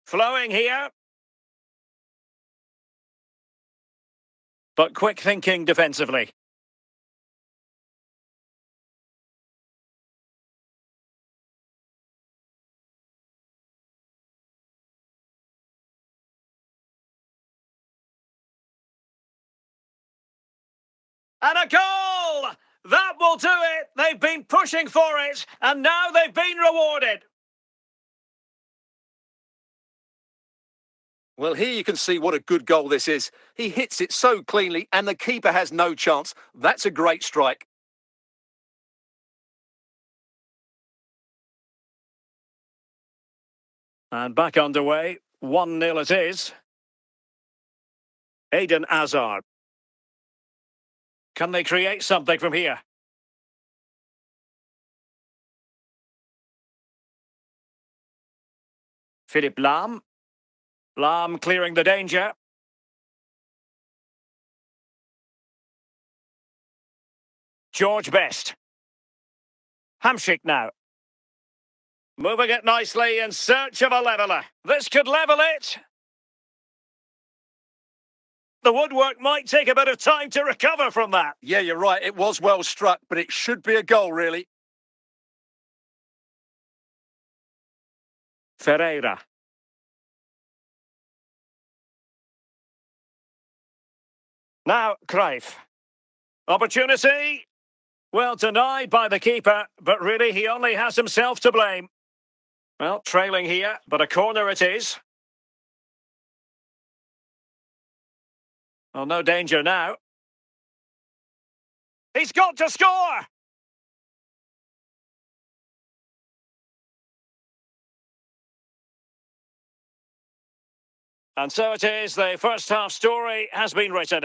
Flowing here. But quick thinking defensively. And a goal! That will do it! They've been pushing for it, and now they've been rewarded. Well, here you can see what a good goal this is. He hits it so cleanly, and the keeper has no chance. That's a great strike. And back underway, 1-0 it is. Eden Hazard. Can they create something from here? Philip Lahm. Lahm clearing the danger. George Best. Hamsik now. Moving it nicely in search of a leveller. This could level it. The woodwork might take a bit of time to recover from that. Yeah, you're right. It was well struck, but it should be a goal, really. Ferreira. Now, Cruyff. Opportunity. Well, denied by the keeper, but really he only has himself to blame. Well, trailing here, but a corner it is. Well, no danger now. He's got to score! And so it is, the first half story has been written.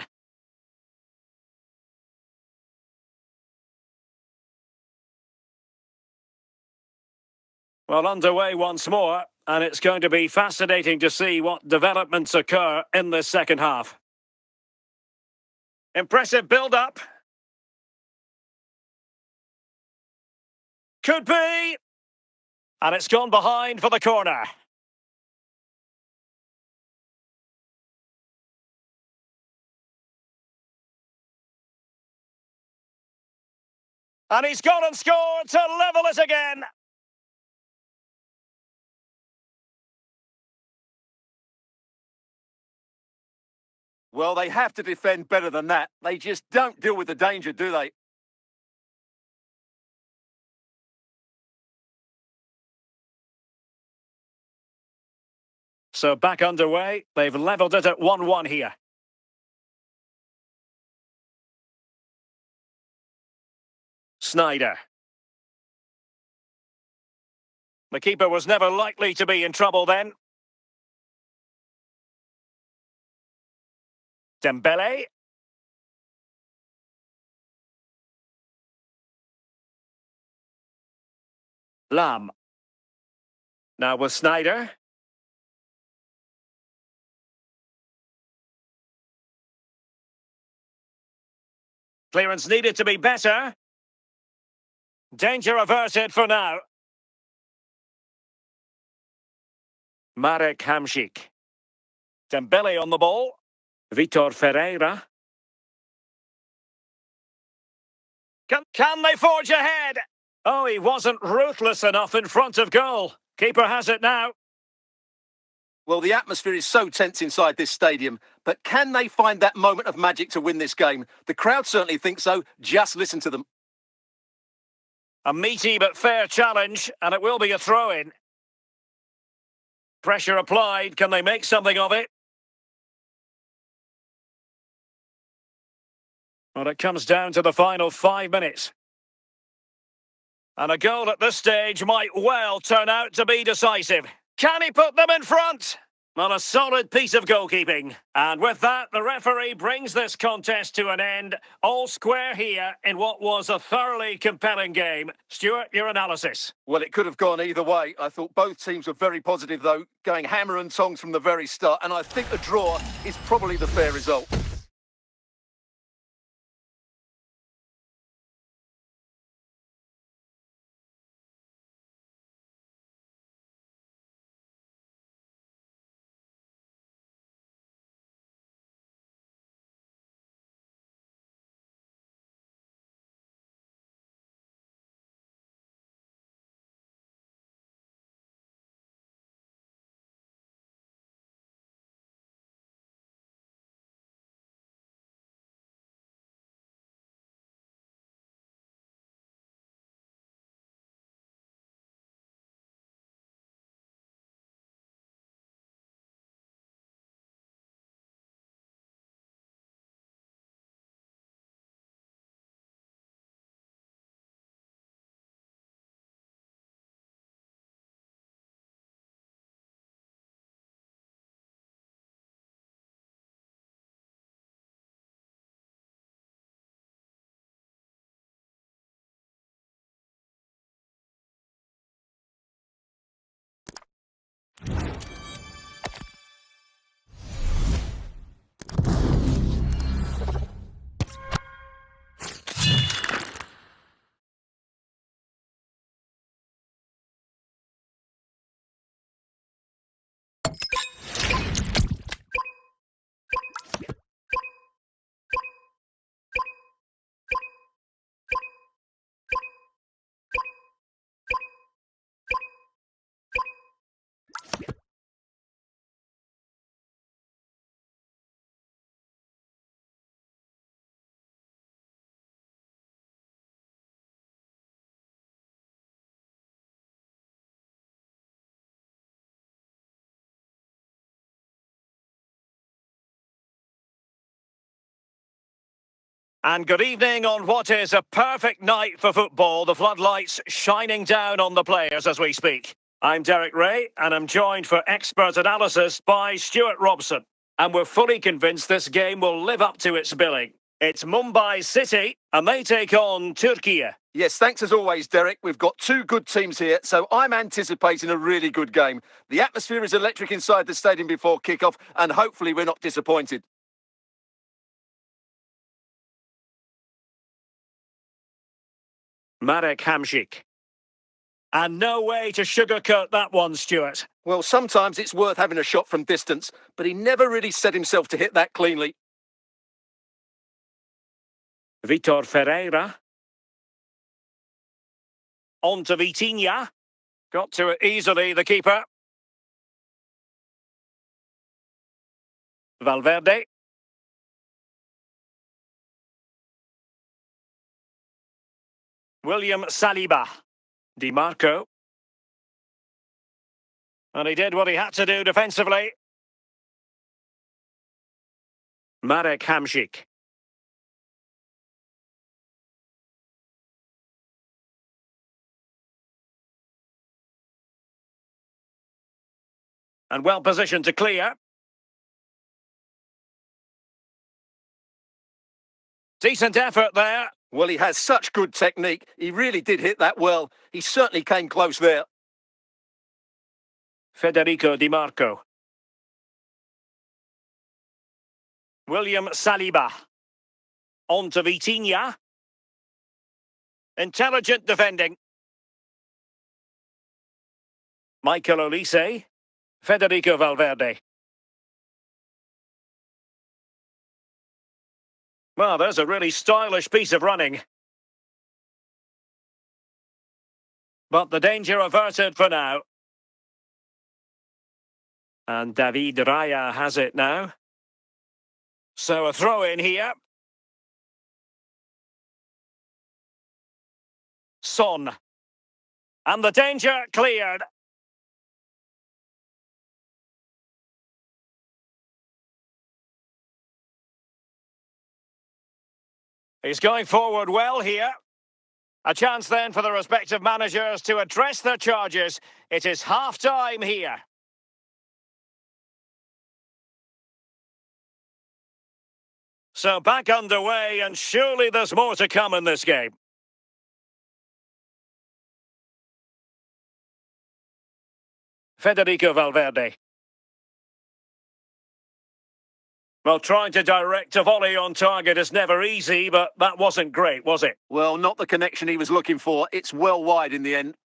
Well, underway once more, and it's going to be fascinating to see what developments occur in this second half. Impressive build-up. Could be. And it's gone behind for the corner. And he's gone and scored to level it again. Well, they have to defend better than that. They just don't deal with the danger, do they? So back underway. They've levelled it at 1-1 here. Sneijder. The keeper was never likely to be in trouble then. Dembele. Lam. Now with Sneijder. Clearance needed to be better. Danger averted for now. Marek Hamšík. Dembele on the ball. Vitor Ferreira. Can they forge ahead? Oh, he wasn't ruthless enough in front of goal. Keeper has it now. Well, the atmosphere is so tense inside this stadium, but can they find that moment of magic to win this game? The crowd certainly think so. Just listen to them. A meaty but fair challenge, and it will be a throw-in. Pressure applied. Can they make something of it? Well, it comes down to the final 5 minutes. And a goal at this stage might well turn out to be decisive. Can he put them in front? Well, a solid piece of goalkeeping. And with that, the referee brings this contest to an end. All square here in what was a thoroughly compelling game. Stuart, your analysis? Well, it could have gone either way. I thought both teams were very positive, though, going hammer and tongs from the very start. And I think a draw is probably the fair result. And good evening on what is a perfect night for football. The floodlights shining down on the players as we speak. I'm Derek Ray, and I'm joined for expert analysis by Stuart Robson. And we're fully convinced this game will live up to its billing. It's Mumbai City, and they take on Turkey. Yes, thanks as always, Derek. We've got two good teams here, so I'm anticipating a really good game. The atmosphere is electric inside the stadium before kick-off, and hopefully we're not disappointed. Marek Hamšík. And no way to sugarcoat that one, Stuart. Well, sometimes it's worth having a shot from distance, but he never really set himself to hit that cleanly. Vitor Ferreira. On to Vitinha. Got to it easily, the keeper. Valverde. William Saliba. Di Marco. And he did what he had to do defensively. Marek Hamšík. And well positioned to clear. Decent effort there. Well, he has such good technique. He really did hit that well. He certainly came close there. Federico Di Marco. William Saliba. On to Vitinha. Intelligent defending. Michael Olise. Federico Valverde. Well, there's a really stylish piece of running. But the danger averted for now. And David Raya has it now. So a throw in here. Son. And the danger cleared. He's going forward well here. A chance then for the respective managers to address their charges. It is half-time here. So back underway, and surely there's more to come in this game. Federico Valverde. Well, trying to direct a volley on target is never easy, but that wasn't great, was it? Well, not the connection he was looking for. It's well wide in the end.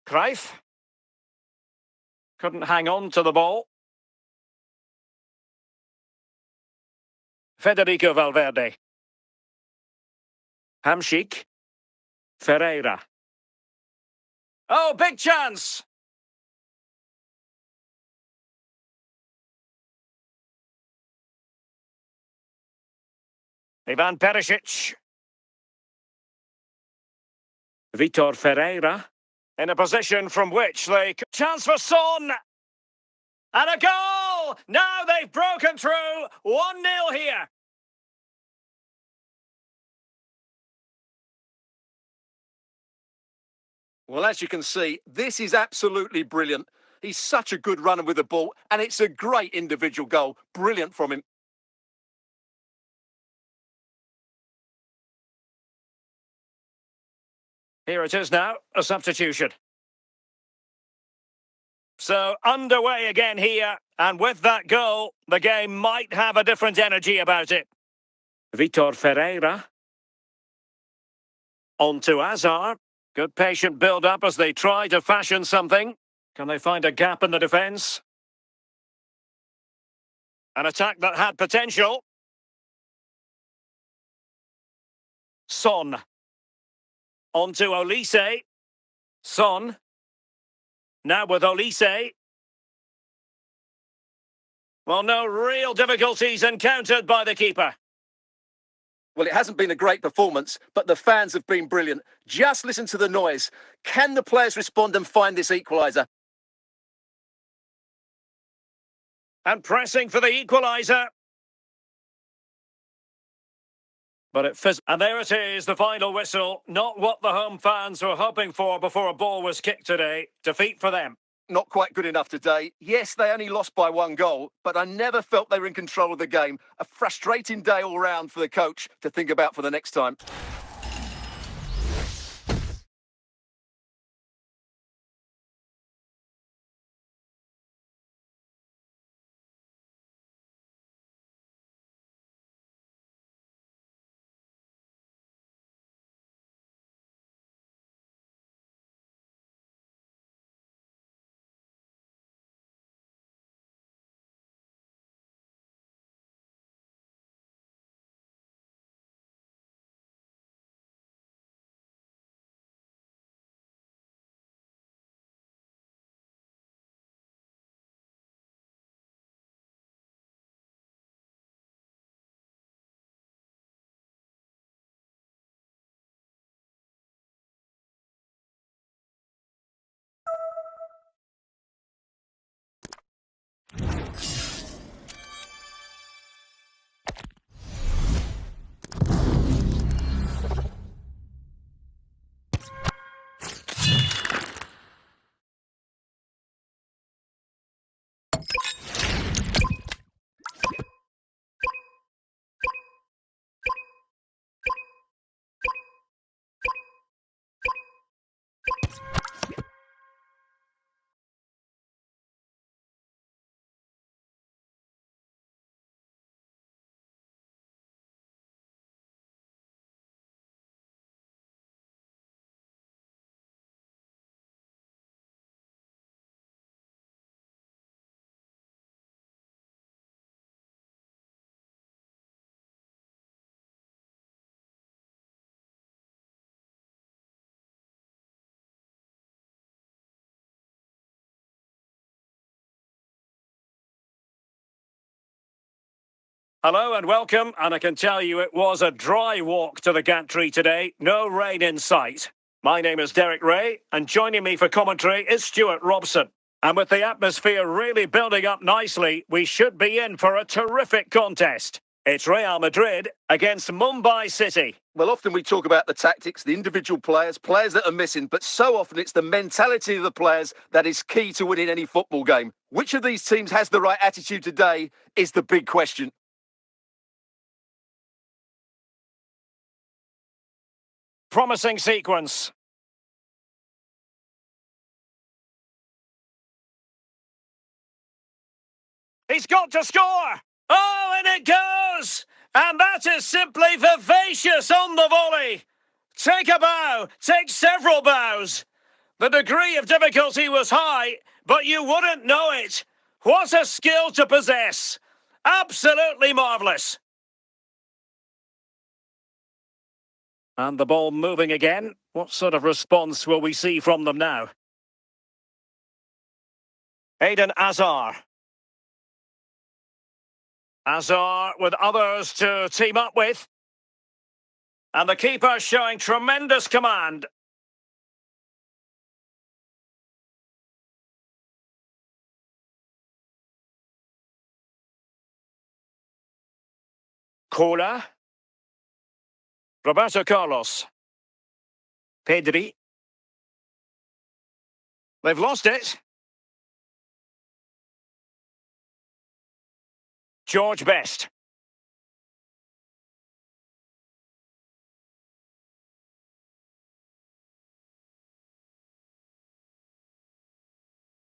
Cruyff. Couldn't hang on to the ball. Federico Valverde. Hamšík. Ferreira. Oh, big chance! Ivan Perisic. Vitor Ferreira. In a position from which they... Chance for Son! And a goal! Now they've broken through. 1-0 here. Well, as you can see, this is absolutely brilliant. He's such a good runner with the ball, and it's a great individual goal. Brilliant from him. Here it is now, a substitution. So, underway again here, and with that goal, the game might have a different energy about it. Vitor Ferreira. On to Hazard. Good patient build-up as they try to fashion something. Can they find a gap in the defence? An attack that had potential. Son. On to Olise. Son. Now with Olise. Well, no real difficulties encountered by the keeper. Well, it hasn't been a great performance, but the fans have been brilliant. Just listen to the noise. Can the players respond and find this equaliser? And pressing for the equaliser. But it fizzled. And there it is, the final whistle. Not what the home fans were hoping for before a ball was kicked today. Defeat for them. Not quite good enough today. Yes, they only lost by 1 goal, but I never felt they were in control of the game. A frustrating day all round for the coach to think about for the next time. Hello and welcome, and I can tell you it was a dry walk to the gantry today, no rain in sight. My name is Derek Ray, and joining me for commentary is Stuart Robson. And with the atmosphere really building up nicely, we should be in for a terrific contest. It's Real Madrid against Mumbai City. Well, often we talk about the tactics, the individual players that are missing, but so often it's the mentality of the players that is key to winning any football game. Which of these teams has the right attitude today is the big question. Promising sequence. He's got to score! Oh, and it goes! And that is simply vivacious on the volley. Take a bow, take several bows. The degree of difficulty was high, but you wouldn't know it. What a skill to possess. Absolutely marvellous. And the ball moving again. What sort of response will we see from them now? Eden Hazard. Hazard with others to team up with. And the keeper showing tremendous command. Cola. Roberto Carlos. Pedri. They've lost it. George Best.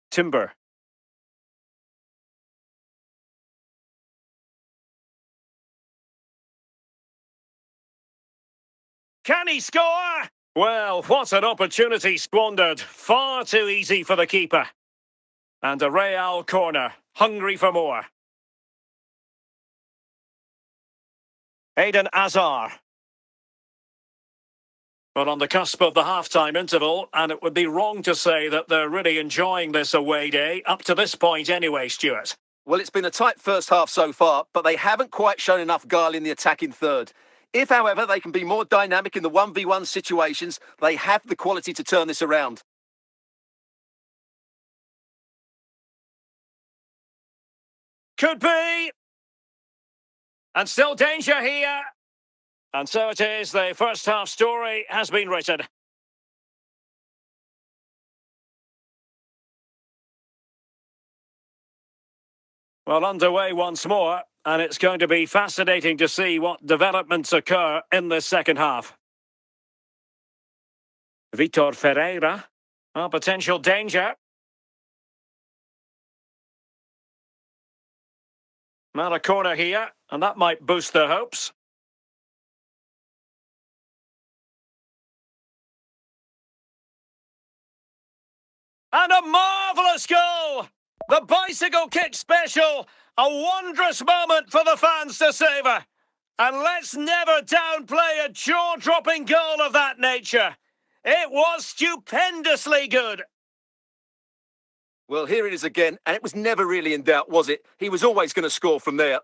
Timber. Can he score? Well, what an opportunity squandered. Far too easy for the keeper. And a Real corner, hungry for more. Eden Hazard. But on the cusp of the half-time interval, and it would be wrong to say that they're really enjoying this away day, up to this point anyway, Stuart. Well, it's been a tight first half so far, but they haven't quite shown enough guile in the attacking third. If, however, they can be more dynamic in the 1v1 situations, they have the quality to turn this around. Could be. And still danger here. And so it is, the first half story has been written. Well, underway once more, and it's going to be fascinating to see what developments occur in this second half. Vitor Ferreira, potential danger. Not a corner here, and that might boost their hopes. And a marvellous goal! The bicycle kick special, a wondrous moment for the fans to savour. And let's never downplay a jaw-dropping goal of that nature. It was stupendously good. Well, here it is again, and it was never really in doubt, was it? He was always going to score from there.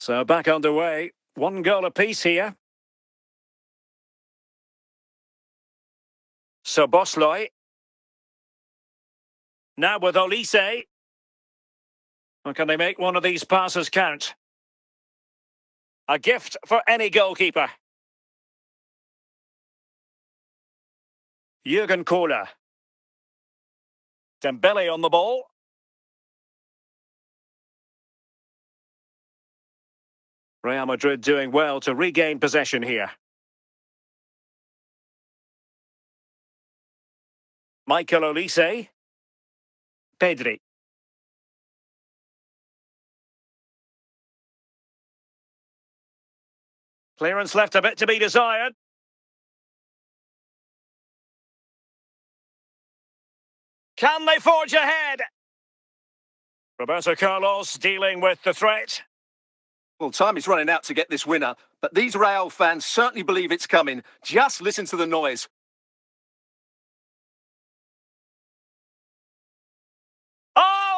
So back underway, one goal apiece here. So Bosloy. Now with Olise. Or can they make one of these passes count? A gift for any goalkeeper. Jurgen Kohler. Dembele on the ball. Real Madrid doing well to regain possession here. Michael Olise. Pedri. Clearance left a bit to be desired. Can they forge ahead? Roberto Carlos dealing with the threat. Well, time is running out to get this winner, but these Real fans certainly believe it's coming. Just listen to the noise. Oh,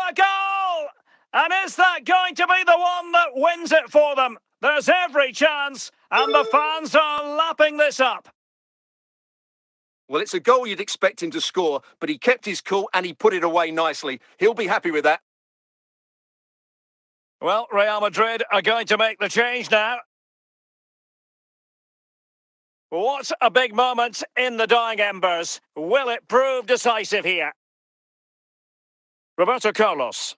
And is that going to be the one that wins it for them? There's every chance, and the fans are lapping this up. Well, it's a goal you'd expect him to score, but he kept his cool and he put it away nicely. He'll be happy with that. Well, Real Madrid are going to make the change now. What a big moment in the dying embers. Will it prove decisive here? Roberto Carlos.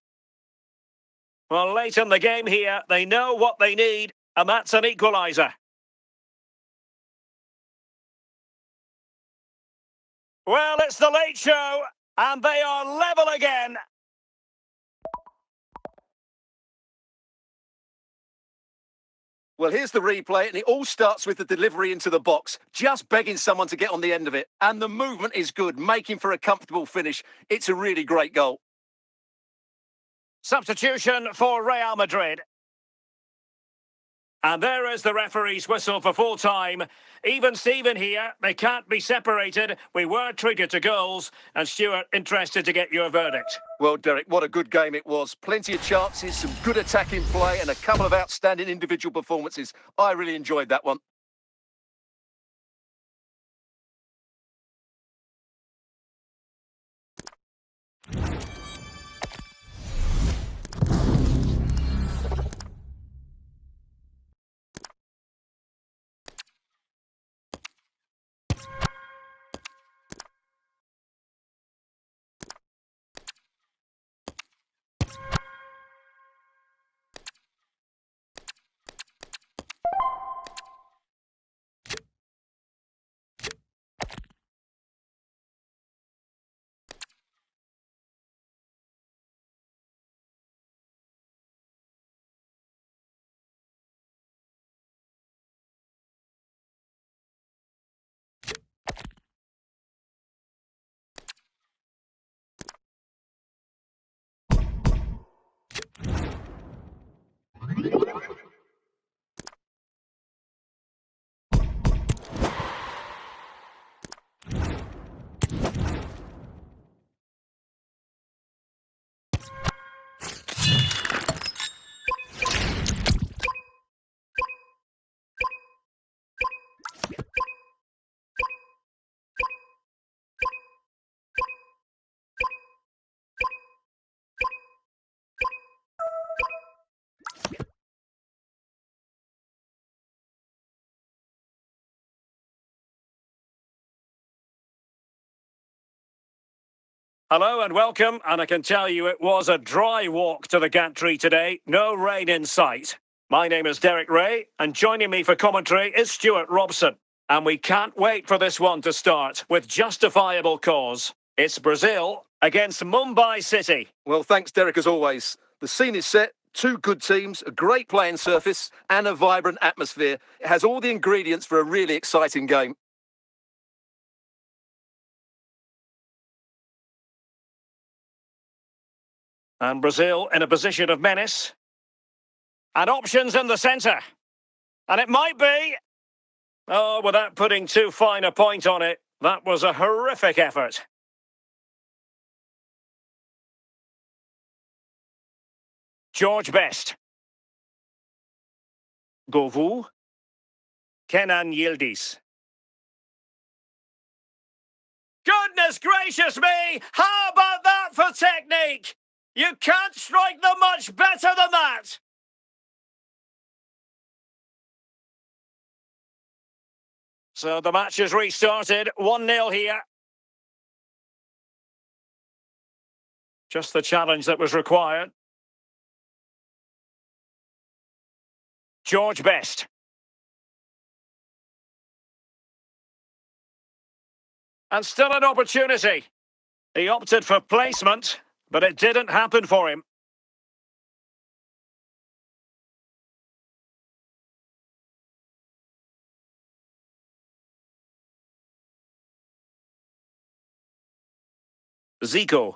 Well, late in the game here, they know what they need, and that's an equaliser. Well, it's the late show, and they are level again. Well, here's the replay, and it all starts with the delivery into the box, just begging someone to get on the end of it. And the movement is good, making for a comfortable finish. It's a really great goal. Substitution for Real Madrid. And there is the referee's whistle for full time. Even Steven here, they can't be separated. We were treated to goals. And Stuart, interested to get your verdict. Well, Derek, what a good game it was. Plenty of chances, some good attacking play, and a couple of outstanding individual performances. I really enjoyed that one. Hello and welcome, and I can tell you it was a dry walk to the gantry today. No rain in sight. My name is Derek Ray, and joining me for commentary is Stuart Robson. And we can't wait for this one to start with justifiable cause. It's Brazil against Mumbai City. Well, thanks, Derek, as always. The scene is set. Two good teams, a great playing surface, and a vibrant atmosphere. It has all the ingredients for a really exciting game. And Brazil in a position of menace. And options in the centre. And it might be... Oh, without putting too fine a point on it, that was a horrific effort. George Best. Govou. Kenan Yildiz. Goodness gracious me! How about that for technique? You can't strike them much better than that! So the match has restarted, 1-0 here. Just the challenge that was required. George Best. And still an opportunity. He opted for placement, but it didn't happen for him. Zico.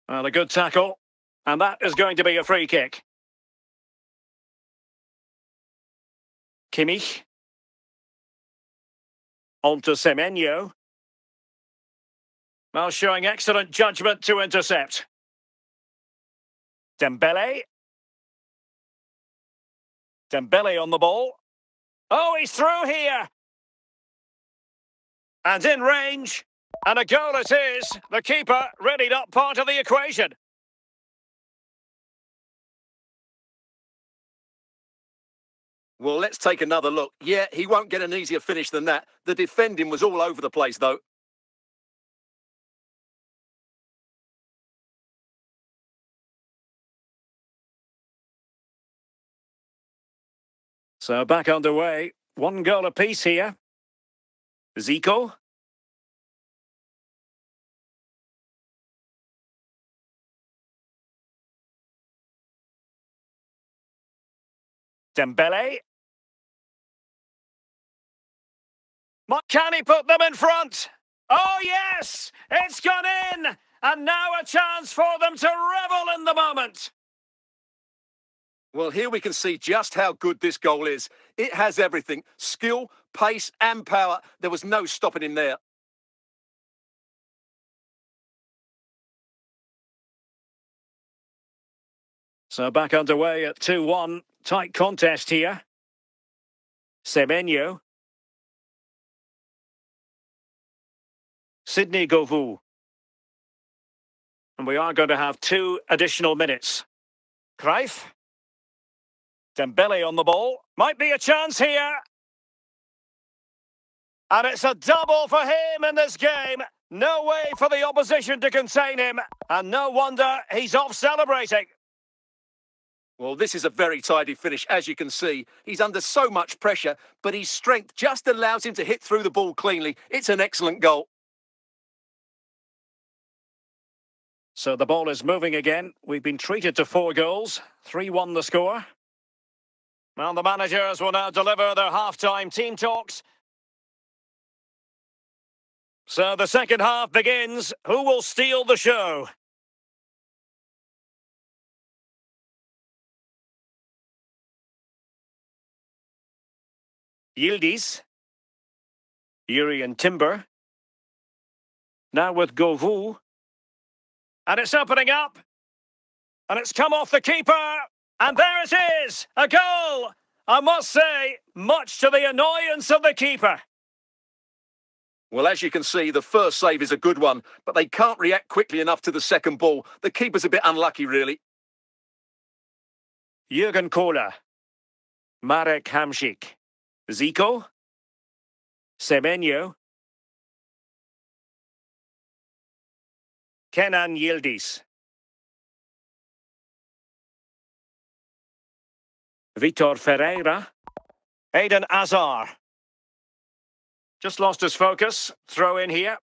Well, a good tackle. And that is going to be a free kick. Kimmich. On to Semenyo. Well, showing excellent judgment to intercept. Dembele. Dembele on the ball. Oh, he's through here. And in range. And a goal it is. The keeper really not part of the equation. Well, let's take another look. Yeah, he won't get an easier finish than that. The defending was all over the place, though. So back underway. One goal apiece here. Zico. Dembele. Can he put them in front? Oh, yes! It's gone in! And now a chance for them to revel in the moment. Well, here we can see just how good this goal is. It has everything. Skill, pace and power. There was no stopping him there. So back underway at 2-1. Tight contest here. Semenyo. Sidney Govou. And we are going to have 2 additional minutes. Cruyff. Dembele on the ball. Might be a chance here. And it's a double for him in this game. No way for the opposition to contain him. And no wonder he's off celebrating. Well, this is a very tidy finish, as you can see. He's under so much pressure, but his strength just allows him to hit through the ball cleanly. It's an excellent goal. So the ball is moving again. We've been treated to 4 goals. 3-1 the score. Well, the managers will now deliver their half-time team talks. So the second half begins. Who will steal the show? Yildiz. Yuri and Timber. Now with Govou. And it's opening up. And it's come off the keeper. And there it is. A goal. I must say, much to the annoyance of the keeper. Well, as you can see, the first save is a good one, but they can't react quickly enough to the second ball. The keeper's a bit unlucky, really. Jürgen Kohler. Marek Hamšík. Zico. Semenyo. Kenan Yildiz. Vitor Ferreira. Eden Hazard. Just lost his focus. Throw in here.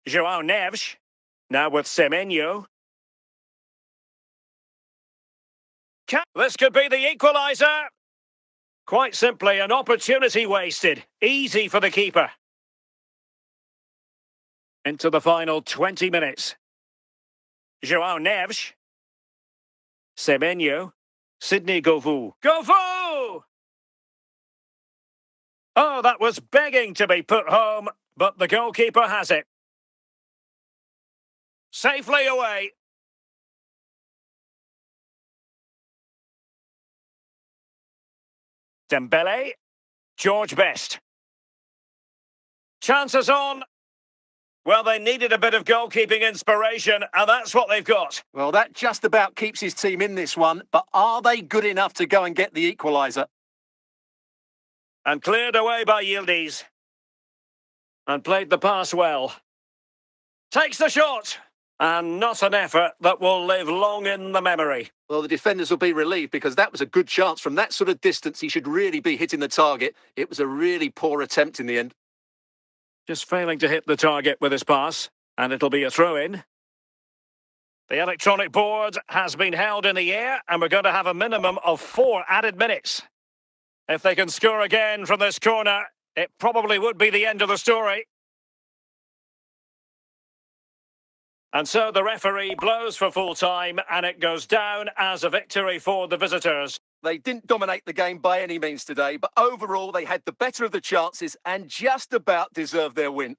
João Neves. Now with Semenyo. This could be the equaliser. Quite simply, an opportunity wasted. Easy for the keeper. Into the final 20 minutes. João Neves. Semenyo. Sidney Govou. Govou! Oh, that was begging to be put home, but the goalkeeper has it. Safely away. Dembele. George Best. Chances on. Well, they needed a bit of goalkeeping inspiration, and that's what they've got. Well, that just about keeps his team in this one, but are they good enough to go and get the equaliser? And cleared away by Yildiz. And played the pass well. Takes the shot. And not an effort that will live long in the memory. Well, the defenders will be relieved because that was a good chance. From that sort of distance, he should really be hitting the target. It was a really poor attempt in the end. Just failing to hit the target with his pass. And it'll be a throw-in. The electronic board has been held in the air, and we're going to have a minimum of 4 added minutes. If they can score again from this corner, it probably would be the end of the story. And so the referee blows for full time, and it goes down as a victory for the visitors. They didn't dominate the game by any means today, but overall they had the better of the chances and just about deserved their win.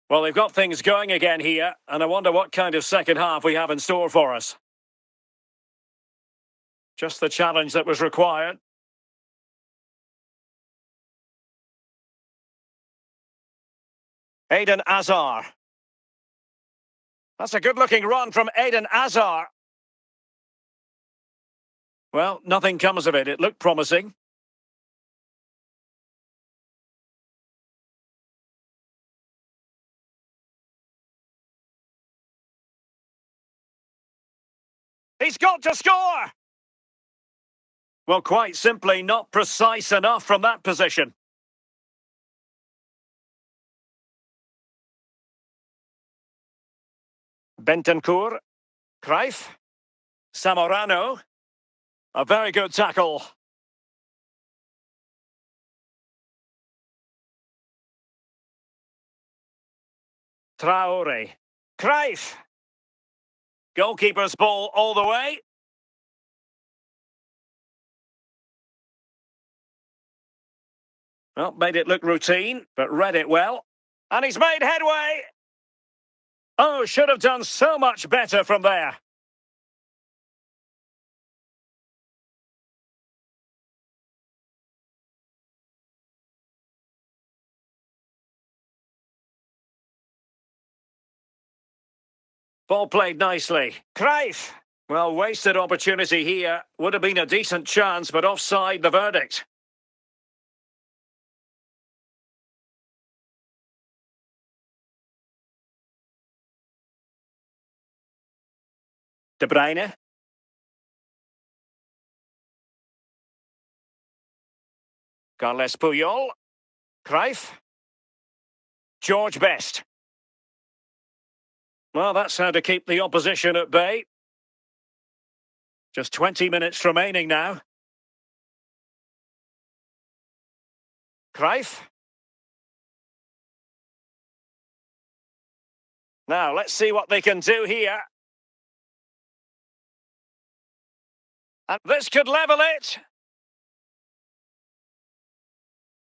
Well, they've got things going again here, and I wonder what kind of second half we have in store for us. Just the challenge that was required. Eden Hazard. That's a good-looking run from Eden Hazard. Well, nothing comes of it. It looked promising. He's got to score! Well, quite simply, not precise enough from that position. Bentancur. Cruyff. Zamorano. A very good tackle. Traore. Cruyff. Goalkeeper's ball all the way. Well, made it look routine, but read it well. And he's made headway. Oh, should have done so much better from there. Ball played nicely. Cruyff. Well, wasted opportunity here. Would have been a decent chance, but offside the verdict. De Bruyne. Carles Puyol. Cruyff. George Best. Well, that's how to keep the opposition at bay. Just 20 minutes remaining now. Cruyff. Now, let's see what they can do here. And this could level it.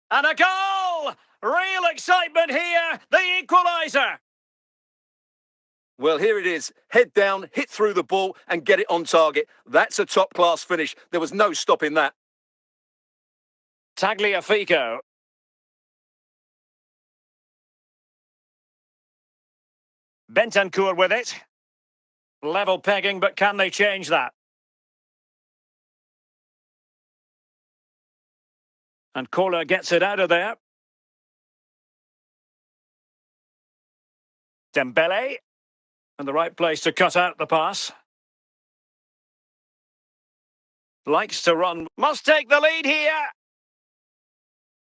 And a goal! Real excitement here. The equaliser. Well, here it is. Head down, hit through the ball and get it on target. That's a top-class finish. There was no stopping that. Tagliafico. Bentancur with it. Level pegging, but can they change that? And Kohler gets it out of there. Dembele. And the right place to cut out the pass. Likes to run. Must take the lead here.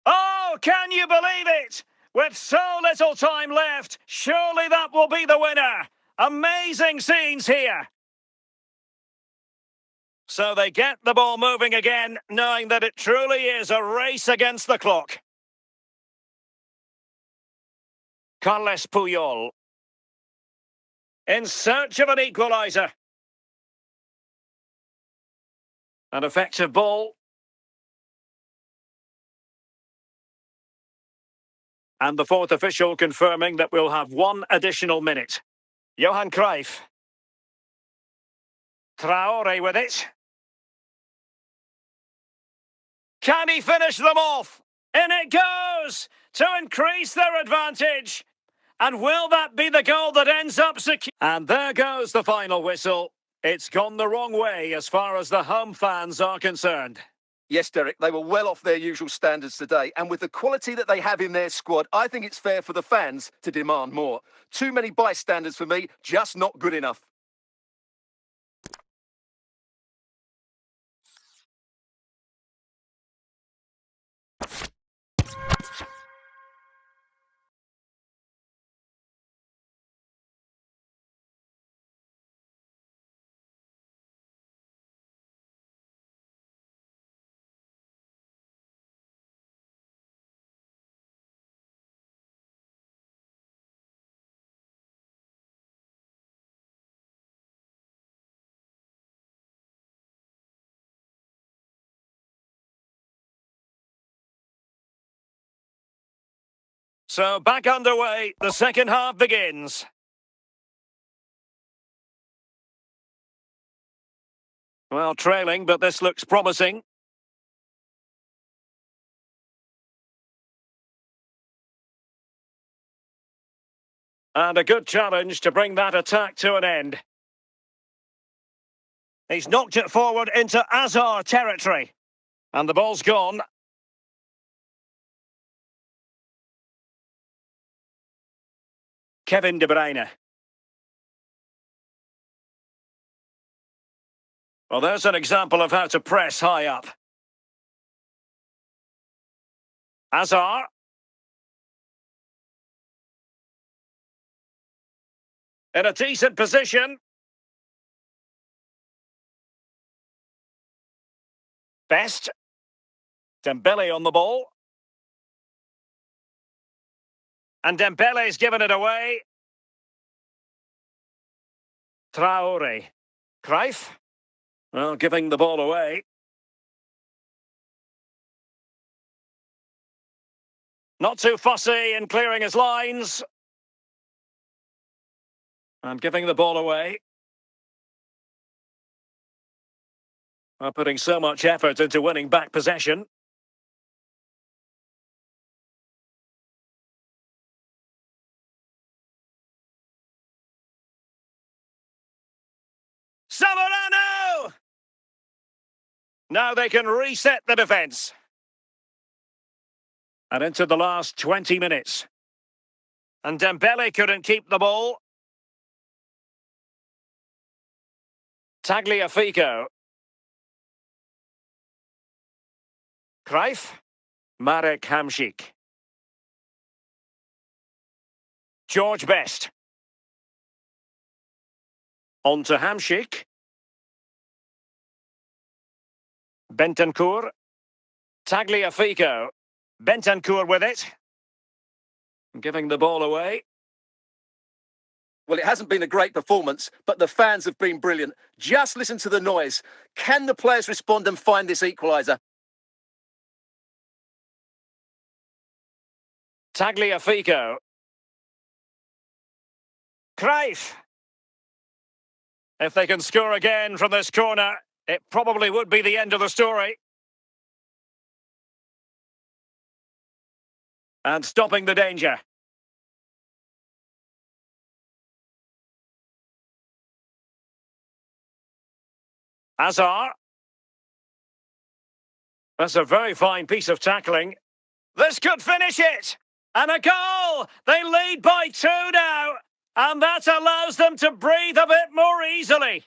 Oh, can you believe it? With so little time left, surely that will be the winner. Amazing scenes here. So they get the ball moving again, knowing that it truly is a race against the clock. Carles Puyol. In search of an equaliser. An effective ball. And the fourth official confirming that we'll have one additional minute. Johan Cruyff. Traore with it. Can he finish them off? In it goes to increase their advantage. And will that be the goal that ends up secure? And there goes the final whistle. It's gone the wrong way as far as the home fans are concerned. Yes, Derek, they were well off their usual standards today. And with the quality that they have in their squad, I think it's fair for the fans to demand more. Too many bystanders for me, just not good enough. So back underway, the second half begins. Well, trailing, but this looks promising. And a good challenge to bring that attack to an end. He's knocked it forward into Azar territory. And the ball's gone. Kevin De Bruyne. Well, there's an example of how to press high up. Azar. In a decent position. Best. Dembele on the ball. And Dembele's given it away. Traore. Cruyff. Well, giving the ball away. Not too fussy in clearing his lines. And giving the ball away. Well, putting so much effort into winning back possession. Zamorano! Now they can reset the defence. And into the last 20 minutes. And Dembele couldn't keep the ball. Tagliafico. Cruyff. Marek Hamšík. George Best. On to Hamšík. Bentancur. Tagliafico. Bentancur with it. Giving the ball away. Well, it hasn't been a great performance, but the fans have been brilliant. Just listen to the noise. Can the players respond and find this equaliser? Tagliafico. Cruyff. If they can score again from this corner, it probably would be the end of the story. And stopping the danger. Azar. That's a very fine piece of tackling. This could finish it! And a goal! They lead by 2 now! And that allows them to breathe a bit more easily.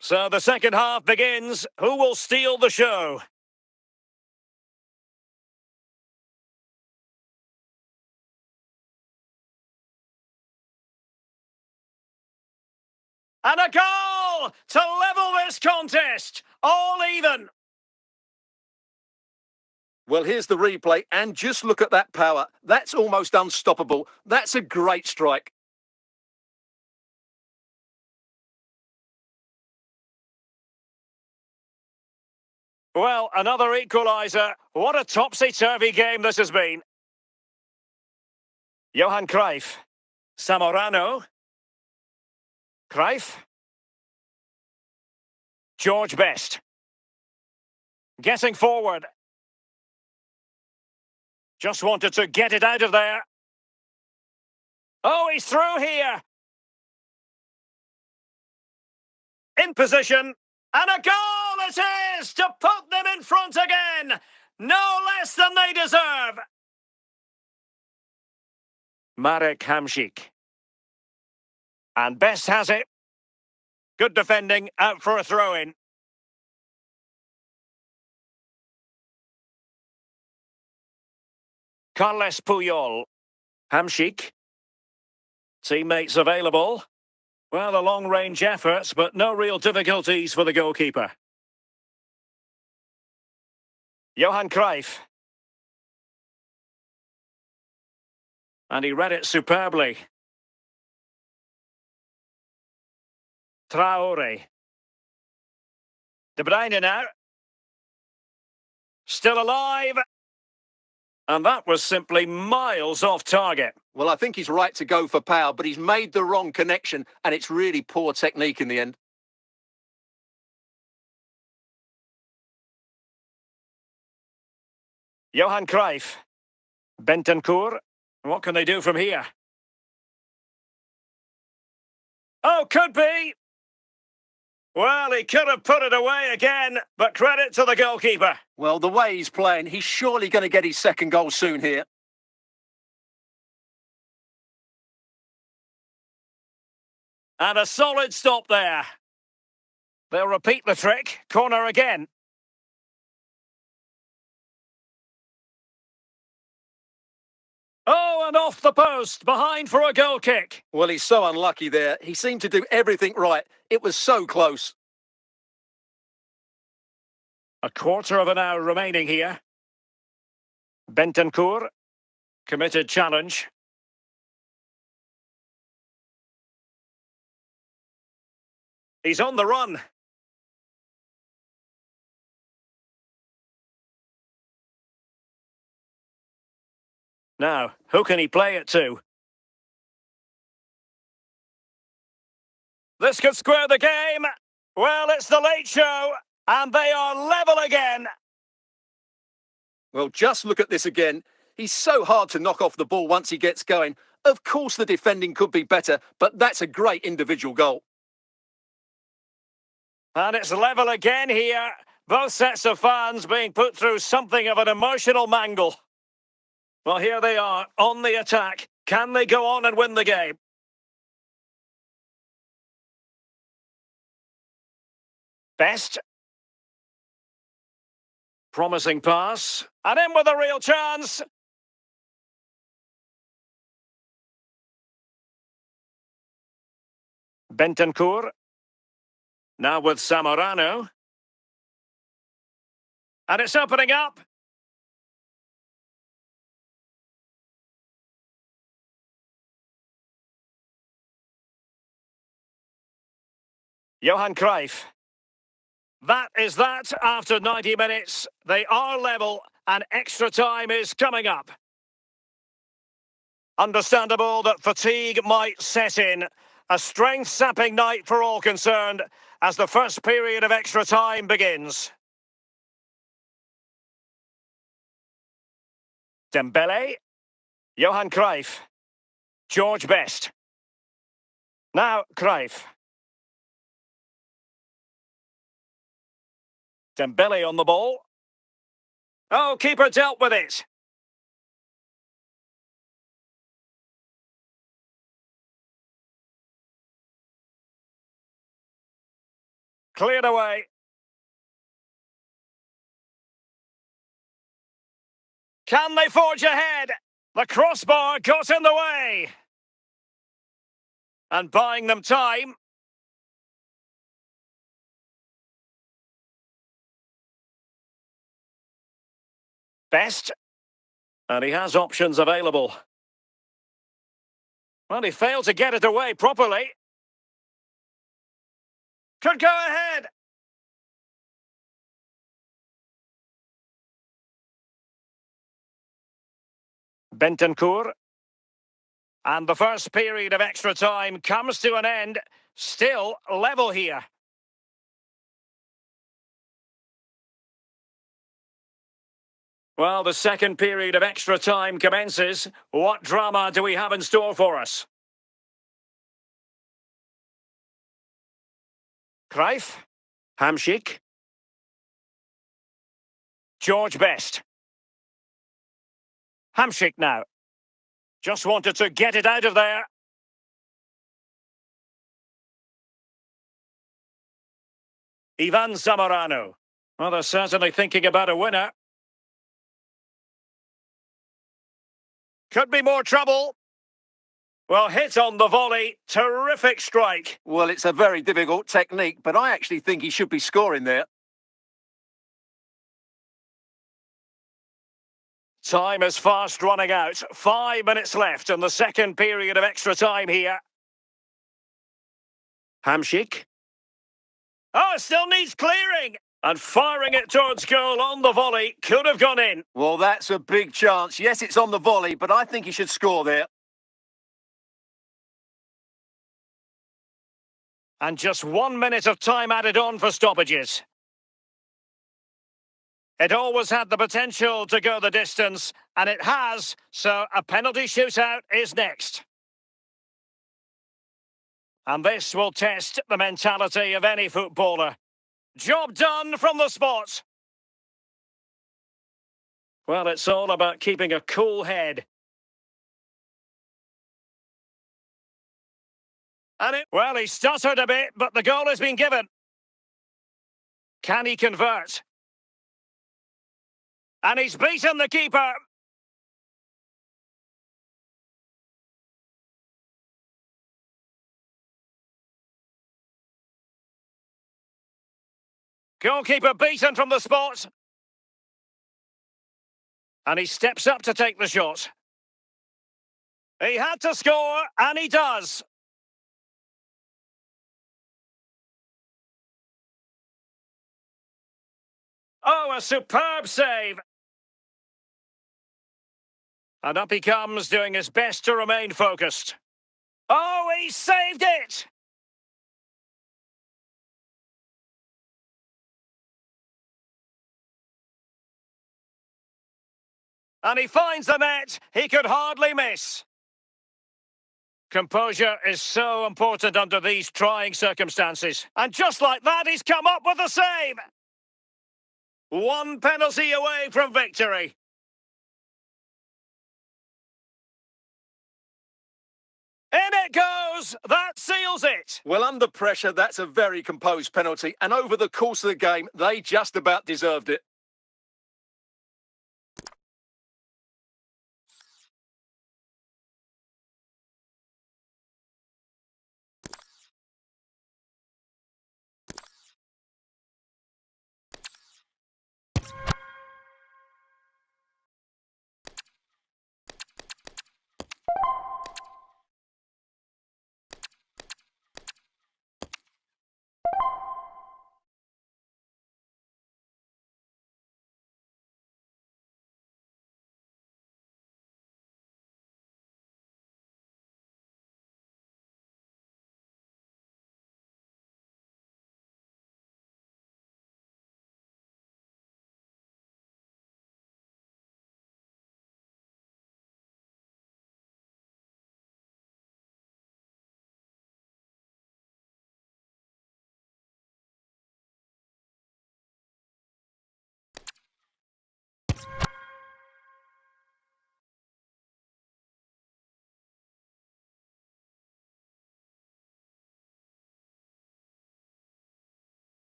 So the second half begins. Who will steal the show? And a goal to level this contest. All even. Well, here's the replay, and just look at that power. That's almost unstoppable. That's a great strike. Well, another equaliser. What a topsy-turvy game this has been. Johan Cruyff. Zamorano. Cruyff. George Best. Getting forward. Just wanted to get it out of there. Oh, he's through here. In position. And a goal it is to put them in front again. No less than they deserve. Marek Hamšík. And Best has it. Good defending, out for a throw-in. Carles Puyol. Hamšík. Teammates available. Well, a long-range efforts, but no real difficulties for the goalkeeper. Johan Cruyff. And he read it superbly. Traore. De Bruyne now. Still alive. And that was simply miles off target. Well, I think he's right to go for power, but he's made the wrong connection, and it's really poor technique in the end. Johan Cruyff. Bentancur. What can they do from here? Oh, could be. Well, he could have put it away again, but credit to the goalkeeper. Well, the way he's playing, he's surely going to get his second goal soon here. And a solid stop there. They'll repeat the trick. Corner again. Oh, and off the post, behind for a goal kick. Well, he's so unlucky there. He seemed to do everything right. It was so close. A quarter of an hour remaining here. Bentancur. Committed challenge. He's on the run. Now, who can he play it to? This could square the game. Well, it's the late show, and they are level again. Well, just look at this again. He's so hard to knock off the ball once he gets going. Of course, the defending could be better, but that's a great individual goal. And it's level again here. Both sets of fans being put through something of an emotional mangle. Well, here they are, on the attack. Can they go on and win the game? Best. Promising pass. And in with a real chance. Bentancur. Now with Zamorano. And it's opening up. Johan Cruyff. That is that after 90 minutes. They are level and extra time is coming up. Understandable that fatigue might set in. A strength-sapping night for all concerned as the first period of extra time begins. Dembele. Johan Cruyff. George Best. Now Cruyff. Dembele on the ball. Oh, keeper dealt with it. Cleared away. Can they forge ahead? The crossbar got in the way. And buying them time. Best. And he has options available. Well, he failed to get it away properly. Could go ahead. Bentancur. And the first period of extra time comes to an end. Still level here. Well, the second period of extra time commences. What drama do we have in store for us? Cruyff. Hamšík. George Best. Hamšík now. Just wanted to get it out of there. Ivan Zamorano. Well, they're certainly thinking about a winner. Could be more trouble. Well, hit on the volley. Terrific strike. Well, it's a very difficult technique, but I actually think he should be scoring there. Time is fast running out. 5 minutes left in the second period of extra time here. Hamšík. Oh, it still needs clearing. And firing it towards goal on the volley. Could have gone in. Well, that's a big chance. Yes, it's on the volley, but I think he should score there. And just 1 minute of time added on for stoppages. It always had the potential to go the distance, and it has, so a penalty shootout is next. And this will test the mentality of any footballer. Job done from the spot. Well, it's all about keeping a cool head. Well, he stuttered a bit, but the goal has been given. Can he convert? And he's beaten the keeper. Goalkeeper beaten from the spot. And he steps up to take the shot. He had to score, and he does. Oh, a superb save. And up he comes, doing his best to remain focused. Oh, he saved it! And he finds the net. He could hardly miss. Composure is so important under these trying circumstances. And just like that, he's come up with a save. One penalty away from victory. In it goes! That seals it! Well, under pressure, that's a very composed penalty. And over the course of the game, they just about deserved it.